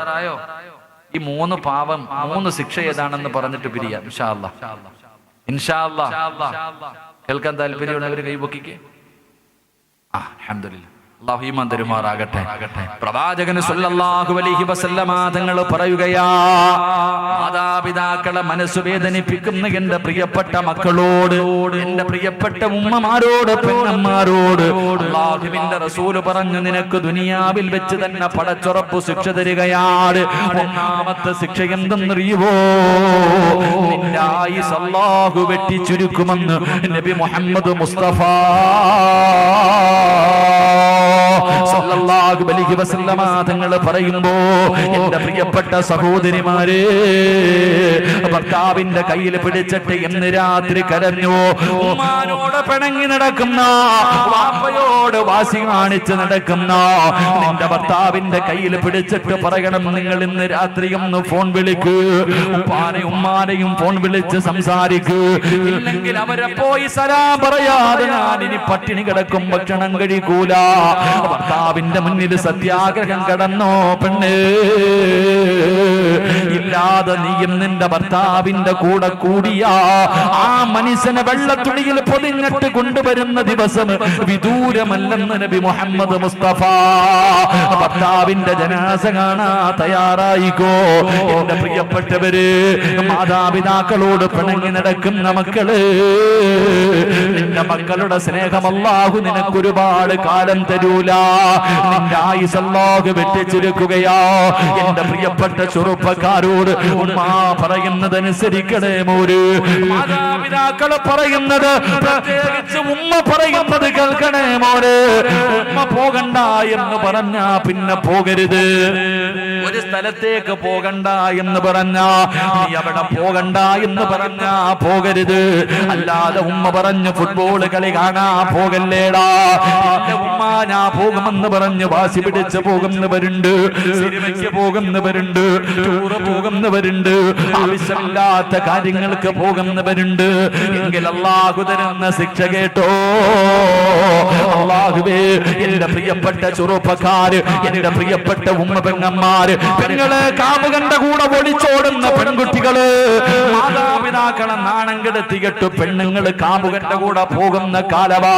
ഈ 3 പാപം, 3 ശിക്ഷ ഏതാണെന്ന് പറഞ്ഞിട്ട് പിരിയാം ഇൻഷാ അല്ലാഹ്. ഇൻഷാ അല്ലാഹ് കേൾക്കാൻ താല്പര്യമുള്ളവർ കൈപൊക്കിക്കേ. അൽഹംദുലില്ലാഹ്. അല്ലാഹു ഈമാൻ തരുമാറാകട്ടെ. പ്രവാചകൻ സല്ലല്ലാഹു അലൈഹി വസല്ലമ തങ്ങൾ പറയുകയാ, മാതാപിതാക്കളെ മനസ്സ് വേദനിപ്പിക്കുന്ന എന്റെ പ്രിയപ്പെട്ട മക്കളോട്, എന്റെ പ്രിയപ്പെട്ട ഉമ്മമാരോട്, പെണ്ണന്മാരോട് അല്ലാഹുവിന്റെ റസൂൽ പറഞ്ഞു, നിനക്ക് ദുനിയാവിൽ വെച്ച് തന്നെ പടച്ചുറപ്പ് ശിക്ഷ തരികയാണ്. 1ാമത്തെ ശിക്ഷ എന്തെന്നറിയുവോ? നിന്റെ ആയുസ് അല്ലാഹു വെട്ടിച്ചുരുക്കുമെന്ന് നബി മുഹമ്മദ് മുസ്തഫ സല്ലല്ലാഹു അലൈഹി വസല്ലമ തങ്ങൾ പറയുമ്പോ എന്റെ പ്രിയപ്പെട്ട സഹോദരിമാരെ, ഭർത്താവിന്റെ കയ്യിൽ പിടിച്ചിട്ട് എന്ന് രാത്രി കരഞ്ഞു. ഉമ്മാനോട് പിണങ്ങി നടക്കുന്ന, വാപ്പയോട് വാശി കാണിച്ച് നടക്കുന്ന നിന്റെ ഭർത്താവിന്റെ കയ്യിൽ പിടിച്ചിട്ട് പറയണം, നിങ്ങൾ ഇന്ന് രാത്രി ഒന്ന് ഫോൺ വിളിക്കൂ, ഉപ്പാനെയും ഉമ്മാനെയും ഫോൺ വിളിച്ച് സംസാരിക്കൂ, ഇല്ലെങ്കിൽ അവരെ പോയി സലാം പറയാതെ ഞാൻ ഇനി പട്ടിണി കിടക്കും, ഭക്ഷണം കഴിക്കൂല. ഭർത്താവിന്റെ മുന്നിൽ സത്യാഗ്രഹം കടന്നോ പെണ്ണ്? ഇല്ലാതെ നീയും നിന്റെ ഭർത്താവിന്റെ കൂടെ കൂടിയ ആ മനുഷ്യനെ വെള്ളത്തുണിയിൽ പൊതിഞ്ഞിട്ട് കൊണ്ടുവരുന്ന ദിവസം വിദൂരമല്ലെന്ന് നബി മുഹമ്മദ് മുസ്തഫ. ഭർത്താവിന്റെ ജനാസ കാണാ തയ്യാറായിക്കോ. എന്റെ പ്രിയപ്പെട്ടവര്, മാതാപിതാക്കളോട് പിണങ്ങി നടക്കുന്ന മക്കള്, നിന്റെ മക്കളുടെ സ്നേഹം അല്ലാഹു നിനക്ക് ഒരുപാട് കാലം തരൂല. നിന്റെ ആയുസ് അല്ലാഹു വെട്ടിച്ചുരുക്കുകയാ. എന്റെ പ്രിയപ്പെട്ട ചെറുപ്പക്കാരോട് ഉമ്മ പറയുന്നതനുസരിക്കണേ മോര്. മാതാപിതാക്കള് പറയുന്നത്, പ്രത്യേകിച്ച് ഉമ്മ പറയുന്നത് കേൾക്കണേ മോര്. ഉമ്മ പോകണ്ട എന്ന് പറഞ്ഞാ പിന്നെ പോകരുത്. ഒരു സ്ഥലത്തേക്ക് പോകണ്ട എന്ന് പറഞ്ഞാ നീ അവിടെ പോകണ്ട എന്ന് പറഞ്ഞാ പോകരുത്. അല്ലാതെ ഉമ്മ പറഞ്ഞു ഫുട്ബോൾ കളി കാണാ പോകല്ലേടാ, ഉമ്മ ഞാൻ പോകുമെന്ന് പറഞ്ഞ് വാശി പിടിച്ച് പോകുന്നവരുണ്ട്, സിനിമയ്ക്ക് പോകുന്നവരുണ്ട്, ടൂറ് പോകുന്നവരുണ്ട്, ആവശ്യമില്ലാത്ത കാര്യങ്ങൾക്ക് പോകുന്നവരുണ്ട്. എങ്കിൽ അല്ലാഹു തരുന്ന ശിക്ഷ കേട്ടോ. അല്ലാഹുവേ, എന്റെ പ്രിയപ്പെട്ട ചെറുപ്പക്കാര്, എന്റെ പ്രിയപ്പെട്ട ഉമ്മ പെങ്ങന്മാര്, പെങ്ങള്, കാമുകന്റെ കൂടെ ഒളിച്ചോടുന്ന പെൺകുട്ടികള്, മാതാപിതാക്കളെ നാണം കെടുത്തിയിട്ട് പെണ്ണുങ്ങള് കാമുകന്റെ കൂടെ പോകുന്ന കാലവാ.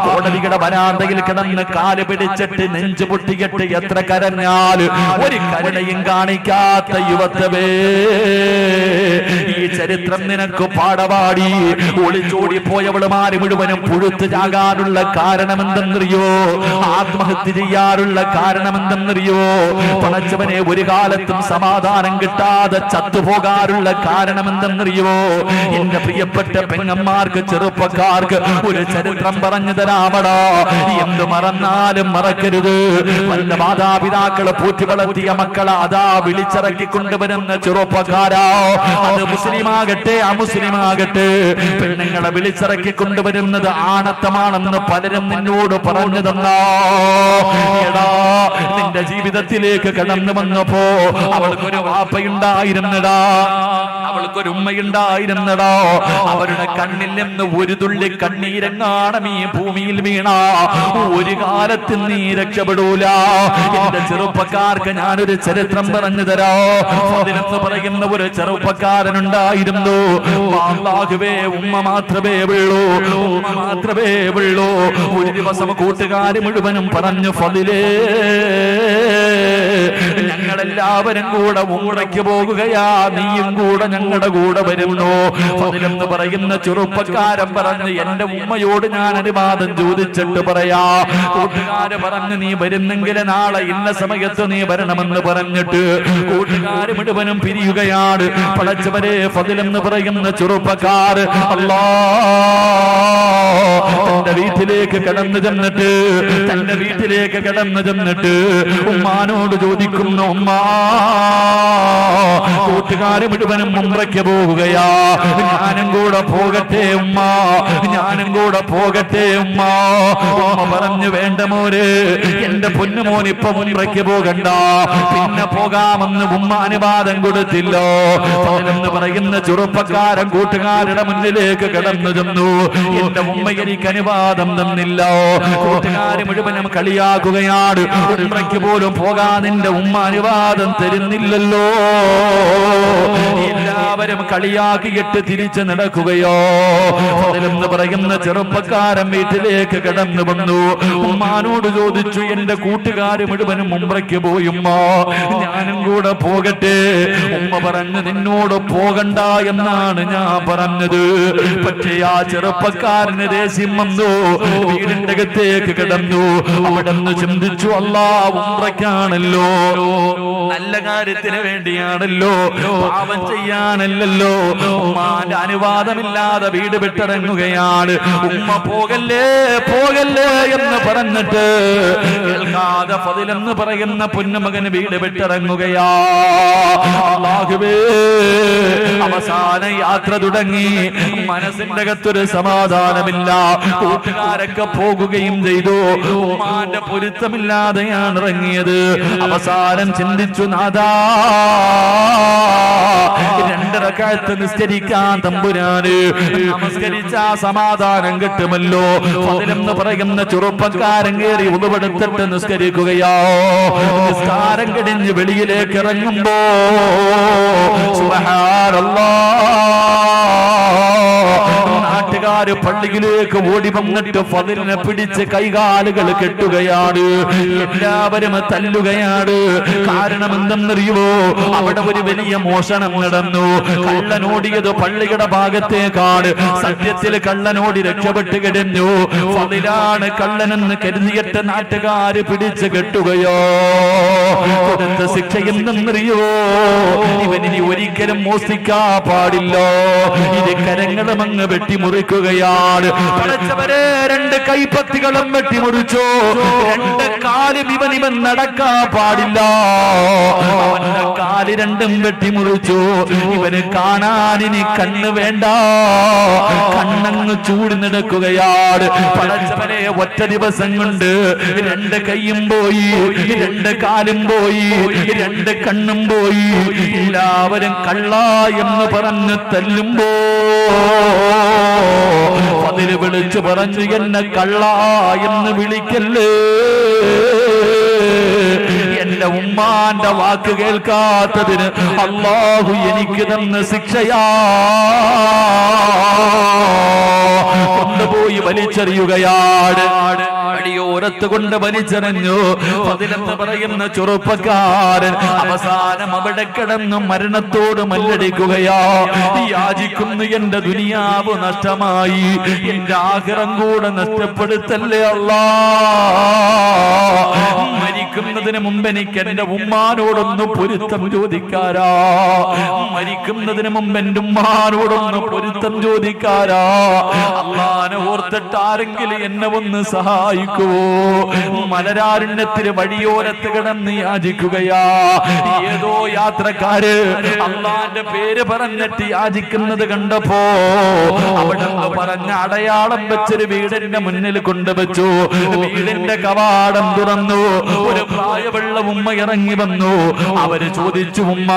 കോടതിയുടെ വരാന്തയിൽ കിടന്ന് കാല് പിടിച്ചിട്ട് നെഞ്ചു പൊട്ടിയിട്ട് എത്ര കരഞ്ഞാൽ ഒരു കരുണയും കാണിക്കാത്ത യുവത്വേ, ഈ ചരിത്രം നിനക്ക് പാടപാടി. ഒളിച്ചോടി പോയവളുമാര് മുഴുവനും പുഴുത്തു ചാകാനുള്ള കാരണമെന്തെന്നറിയോ? ആത്മഹത്യ ചെയ്യാറുള്ള കാരണമെന്തെന്നറിയോ? പടച്ചവനെ, ഒരു കാലത്തും സമാധാനം കിട്ടാതെ ചത്തുപോകാറുള്ള കാരണമെന്തെന്നറിയോ? എന്റെ പ്രിയപ്പെട്ട പെങ്ങന്മാർക്ക്, ചെറുപ്പക്കാർക്ക് ഒരു ചരിത്രം പറഞ്ഞു തരാമടാ. എന്ത് മറന്നാലും മറക്കരുത്. വല്ല മാതാപിതാക്കളെ പൂറ്റി വളർത്തിയ മക്കളെ അതാ വിളിച്ചിറക്കി കൊണ്ടുവരുന്ന ചെറുപ്പക്കാരാ, അത് മുസ്ലിമാകട്ടെ അമുസ്ലിമാകട്ടെ, പെണ്ണുങ്ങളെ വിളിച്ചിറക്കി കൊണ്ടുവരുന്നത് ആണത്തമാണെന്ന് പലരും നിന്നോട് പറഞ്ഞു തന്നോ? എടാ, നിന്റെ ജീവിതത്തിലേക്ക് കടന്നു വന്നപ്പോ അവൾക്കൊരു വാപ്പയുണ്ടായിരുന്നടാ, അവൾക്കൊരു ഉമ്മയുണ്ടായിരുന്നടാ. അവരുടെ കണ്ണിൽ നിന്ന് ഒരു തുള്ളി കണ്ണീരെങ്ങാണം ഈ ഭൂമിയിൽ വീണ ഒരു കാലത്ത് നീ രക്ഷപ്പെടൂല. എന്റെ ചെറുപ്പക്കാർക്ക് ഞാനൊരു ചരിത്രം പറഞ്ഞു തരാ. അതിനെന്ന് പറയുന്ന ഒരു ചെറുപ്പക്കാരനുണ്ടായിരുന്നു. അല്ലാഹുവേ, ഉമ്മ മാത്രമേ ഉള്ളൂ, ഉമ്മ മാത്രമേ ഉള്ളൂ. ഒരു ദിവസം കൂട്ടുകാര് മുഴുവനും പറഞ്ഞു, ഫളിലേ, ഞങ്ങളെല്ലാവരും കൂടെ ഉംറയ്ക്ക് പോകുകയാ, നീയും കൂടെ ഞങ്ങളുടെ കൂടെ വരുന്നു. ഫളിലെന്ന് പറയുന്ന ചെറുപ്പക്കാരൻ പറഞ്ഞു, എന്റെ ഉമ്മയോട് ഞാൻ അനുവാദം ചോദിച്ചിട്ട് പറയാ. കൂട്ടുകാര് പറഞ്ഞു, നീ വരുന്നെങ്കിൽ നാളെ ഇന്ന സമയത്ത് നീ വരണമെന്ന് പറഞ്ഞിട്ട് കൂട്ടുകാര് മുഴുവനും പിരിയുകയാണ്. പടച്ചവരെ, ഫളിലെന്ന് പറയുന്ന ചെറുപ്പക്കാർ അല്ലാ തന്റെ വീട്ടിലേക്ക് കടന്നു ചെന്നിട്ട്, തന്റെ വീട്ടിലേക്ക് കടന്നു ചെന്നിട്ട് ഉമ്മാനോട് ചോദിക്കുന്നു, ഉമ്മാ, കൂട്ടുകാര് മുഴുവനും ഉംറയ്ക്ക് പോകുകയാ, ഞാനും കൂടെ പോകട്ടെ ഉമ്മ, ഞാനും കൂടെ പോകട്ടെ ഉമ്മ. ഉമ്മ പറഞ്ഞു, വേണ്ട മോര്, എന്റെ പൊന്നുമോൻ ഇപ്പൊ ഉംറയ്ക്ക് പോകണ്ട, പിന്നെ പോകാമെന്ന് ഉമ്മ അനുവാദം കൊടുത്തില്ലോ. എന്ന് പറയുന്ന ചെറുപ്പക്കാരൻ കൂട്ടുകാരുടെ മുന്നിലേക്ക് കടന്നു ചെന്നു. എന്റെ ഉമ്മ എനിക്ക് അനുവാദം തന്നില്ല. കൂട്ടുകാര് മുഴുവനും കളിയാക്കുകയാണ്, ഉംറയ്ക്ക് പോലും പോകാൻ നിന്റെ ഉമ്മ അനുവാദം തരുന്നില്ലല്ലോ. എല്ലാവരും കളിയാക്കിയിട്ട് തിരിച്ചു നടക്കുകയോ. എന്ന് പറയുന്ന ചെറുപ്പക്കാരൻ വീട്ടിലേക്ക് കടന്നു വന്നു. ഉമ്മാനോട് ചോദിച്ചു, എന്റെ കൂട്ടുകാര് മുഴുവനും ഉംറയ്ക്ക് പോയുമ്മ, ഞാനും കൂടെ പോകട്ടെ? ഉമ്മ പറഞ്ഞു, നിന്നോട് പോകണ്ട എന്നാണ് ഞാൻ പറഞ്ഞത്. പക്ഷേ ആ ചെറുപ്പക്കാരന് ദേഷ്യം വന്നു. വീടിന്റെ അകത്തേക്ക് കിടന്നു. അവിടെ നിന്ന് ചിന്തിച്ചു, അല്ലാഹ് ഉംറയ്ക്കാണല്ലോ, നല്ല കാര്യത്തിന് വേണ്ടിയാണല്ലോ, പാപം ചെയ്യാനല്ലല്ലോ. ഉമ്മാന്റെ അനുവാദമില്ലാതെ വീട് വിട്ടിറങ്ങുകയാണ്. ഉമ്മ പോകല്ലേ പോകല്ലേ എന്ന് പറഞ്ഞിട്ട് കേൾക്കാതെ ഫദിലെന്ന് പറയുന്ന പൊന്നുമകന് വീട് വിട്ടിറങ്ങുകയാ. അല്ലാഹുവേ, അവസാന യാത്ര തുടങ്ങി. മനസ്സിന്റെ അകത്തൊരു സമാധാനമില്ല. കൂട്ടുകാരൊക്കെ പോകുകയും ചെയ്തു. ഉമ്മാന്റെ പൊരുത്തമില്ലാതെയാണ് ഇറങ്ങിയത്. അവസാനം ചിന്തിച്ചു, നാദാ 2 റക്അത്ത് നിസ്കരിക്കാൻ തമ്പുരാന് നമസ്കരിച്ച സമാധാനം കിട്ടുമല്ലോ. ഫദിലെന്ന് പറയുന്ന ചെറുപ്പക്കാരൻ കയറി ഉളുവെടുത്തിട്ട് നിസ്കരിക്കുകയോ. നിസ്കാരം കഴിഞ്ഞ് വെളിയിലേക്ക് ഇറങ്ങുമ്പോ നാട്ടുകാര് പള്ളിയിലേക്ക് ഓടി വന്നിട്ട് ഫദിലിനെ പിടിച്ച് കൈകാലുകൾ കെട്ടുകയാണ്. എല്ലാവരും തല്ലുകയാണ്. കാരണം എന്തെന്നറിയുമോ? അവിടെ ഒരു വലിയ മോഷണം നടന്നു. കള്ളനോടിയത് പള്ളിയുടെ ഭാഗത്തേക്കാണ്. സത്യത്തിൽ കള്ളനോടി രക്ഷപ്പെട്ട് കിടന്നു. ഫദിലാണ് കള്ളനെന്ന് കരുതിയിട്ട് നാട്ടുകാര് പിടിച്ച് കെട്ടുകയോ. കൊടുത്ത ശിക്ഷ എന്തെന്നറിയോ? ഇവനിനി ഒരിക്കലും മോഷ്ടിക്കാൻ പാടില്ല. ഇത് കരങ്ങളും അങ്ങ് വെട്ടിമുറിക്കുകയാണ്. പടച്ചവരെ, 2 കൈപ്പത്തികളും വെട്ടിമുറിച്ചു. 2 കാലും ഇവൻ നടക്കാൻ പാടില്ല. അവന്റെ കാല് 2ഉം വെട്ടിമുറിച്ചു. ഇവന് കാണാനിനി കണ്ണ് വേണ്ട. കണ്ണങ്ങ് ചൂടി നടക്കുകയാണ്. പടച്ചവനെ, ഒറ്റ ദിവസം കൊണ്ട് 2 കൈയും പോയി, 2 കാലും പോയി, 2 കണ്ണും പോയി. എല്ലാവരും കള്ള എന്ന് പറഞ്ഞ് തല്ലുമ്പോ അതിൽ വിളിച്ചു പറഞ്ഞു, എന്നെ കള്ള എന്ന് വിളിക്കല്ലേ. എന്റെ ഉമ്മാന്റെ വാക്ക് കേൾക്കാത്തതിന് അല്ലാഹു എനിക്ക് തന്ന ശിക്ഷയാ. കൊണ്ടുപോയി വലിച്ചെറിയുകയാണ്. അടിയോരത്ത് കൊണ്ട് വലിച്ചെറിഞ്ഞു. ഫദിലെന്ന് പറയുന്ന ചെറുപ്പക്കാരൻ അവസാനം അവിടെ കിടന്ന് മരണത്തോട് മല്ലടിക്കുകയാ. യാചിക്കുന്നു, എന്റെ ദുനിയാവ് നഷ്ടമായി, എന്റെ ആഖിറം കൂടെ നഷ്ടപ്പെടുത്തല്ലേ അല്ലാ. മരിക്കുന്നതിന് മുമ്പ് എനിക്ക് എന്റെ ഉമ്മാനോടൊന്ന് പൊരുത്തം ചോദിക്കാരാ. മരിക്കുന്നതിന് മുമ്പ് എന്റെ ഉമ്മാനോടൊന്ന് പൊരുത്തം ചോദിക്കാരാ. അള്ളാനെ ഓർത്തിട്ട് ആരെങ്കിലും എന്നെ ഒന്ന് സഹായിക്കുവോ? മലരാരണ്യത്തിന് വഴിയോരത്ത് കിടന്ന് യാചിക്കുകയാ. ഏതോ യാത്രക്കാര് അള്ളാന്റെ പേര് പറഞ്ഞിട്ട് യാചിക്കുന്നത് കണ്ടപ്പോ അവിടെ പറഞ്ഞ അടയാളം വെച്ചൊരു വീടിന്റെ മുന്നിൽ കൊണ്ടുവച്ചു. വീടിന്റെ കവാടം തുറന്നു. ഒരു പ്രായമുള്ള ഉമ്മ ഇറങ്ങി വന്നു. അവര് ചോദിച്ചു, ഉമ്മ,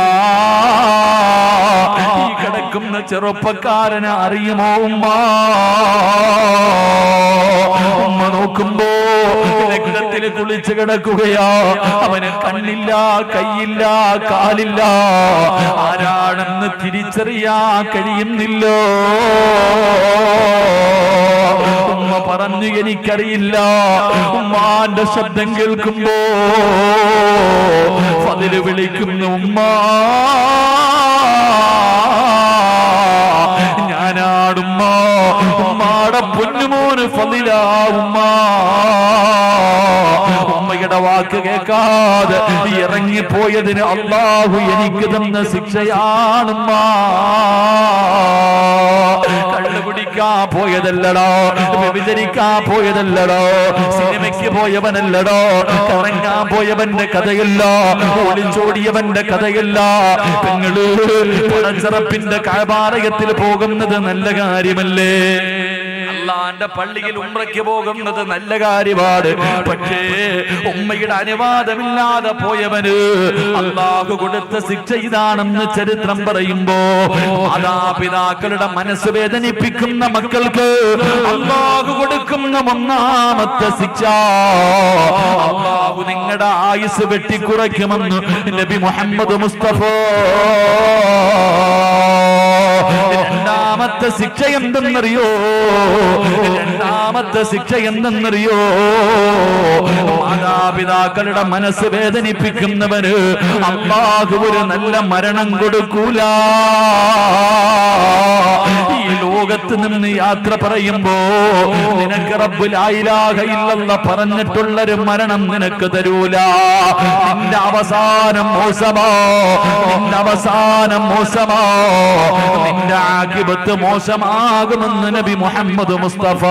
ഈ കിടക്കുന്ന ചെറുപ്പക്കാരനെ അറിയുമോ ഉമ്മ? ഉമ്മ നോക്കുമ്പോ രക്തത്തിൽ കുളിച്ച് കിടക്കുകയാ. അവന് കണ്ണില്ല, കൈയില്ല, കാലില്ല. ആരാണെന്ന് തിരിച്ചറിയാൻ കഴിയുന്നില്ലോ. ഉമ്മ പറഞ്ഞു, എനിക്കറിയില്ല. ഉമ്മാന്റെ ശബ്ദം കേൾക്കുമ്പോ ഫദില് വിളിക്കുന്നു, ഉമ്മ, ഞാനാടുമ്മ. ഉമ്മാടെ പൊന്നുമോന് ഫദിലാ ഉമ്മ. ഉമ്മയുടെ വാക്ക് കേൾക്കാതെ ഇറങ്ങിപ്പോയതിന് അല്ലാഹു എനിക്ക് തന്ന ശിക്ഷയാണുമ്മ. കള്ളുകുടിക്കാൻ പോയതല്ലടോ, വ്യഭിചരിക്കാൻ പോയതല്ലടോ, സിനിമയ്ക്ക് പോയവനല്ലടോ, കറങ്ങാൻ പോയവന്റെ കഥയല്ല, ഒളിച്ചോടിയവന്റെ കഥയല്ല. പെങ്ങള് പടച്ചറപ്പിന്റെ കഅബാലയത്തിൽ പോകുന്നത് നല്ല കാര്യമല്ലേ? അള്ളാന്റെ പള്ളിയിൽ ഉംറയ്ക്ക് പോകുന്നത് നല്ല കാര്യമാണ്. പക്ഷേ ഉമ്മയുടെ അനുവാദമില്ലാതെ പോയവന് അള്ളാഹു കൊടുത്ത ശിക്ഷ ഇതാണെന്ന് ചരിത്രം പറയുമ്പോ, മാതാപിതാക്കളുടെ മനസ്സ് വേദനിപ്പിക്കുന്ന മക്കൾക്ക് അള്ളാഹു കൊടുക്കുന്ന 1ാമത്തെ ശിക്ഷ, അള്ളാഹു നിങ്ങളുടെ ആയുസ് വെട്ടിക്കുറയ്ക്കുമെന്ന് നബി മുഹമ്മദ് മുസ്തഫ. 2ാമത്തെ ശിക്ഷ എന്തെന്നറിയോ? 2ാമത്തെ ശിക്ഷ എന്തെന്നറിയോ? മാതാപിതാക്കളുടെ മനസ്സ് വേദനിപ്പിക്കുന്നവന് അല്ലാഹു ഒരു നല്ല മരണം കൊടുക്കൂല. ലോകത്ത് നിന്ന് യാത്ര പറയുമ്പോ നിനക്ക് റബ്ബ് ലാ ഇലാഹ ഇല്ലല്ലാഹ് പറഞ്ഞിട്ടുള്ളൊരു മരണം നിനക്ക് തരൂല. നിന്റെ അവസാനം മോശമോ, നിന്റെ അവസാനം മോശമോ, നിന്റെ ആഖിബത്ത് മോശമാകുമെന്ന് നബി മുഹമ്മദ് മുസ്തഫ.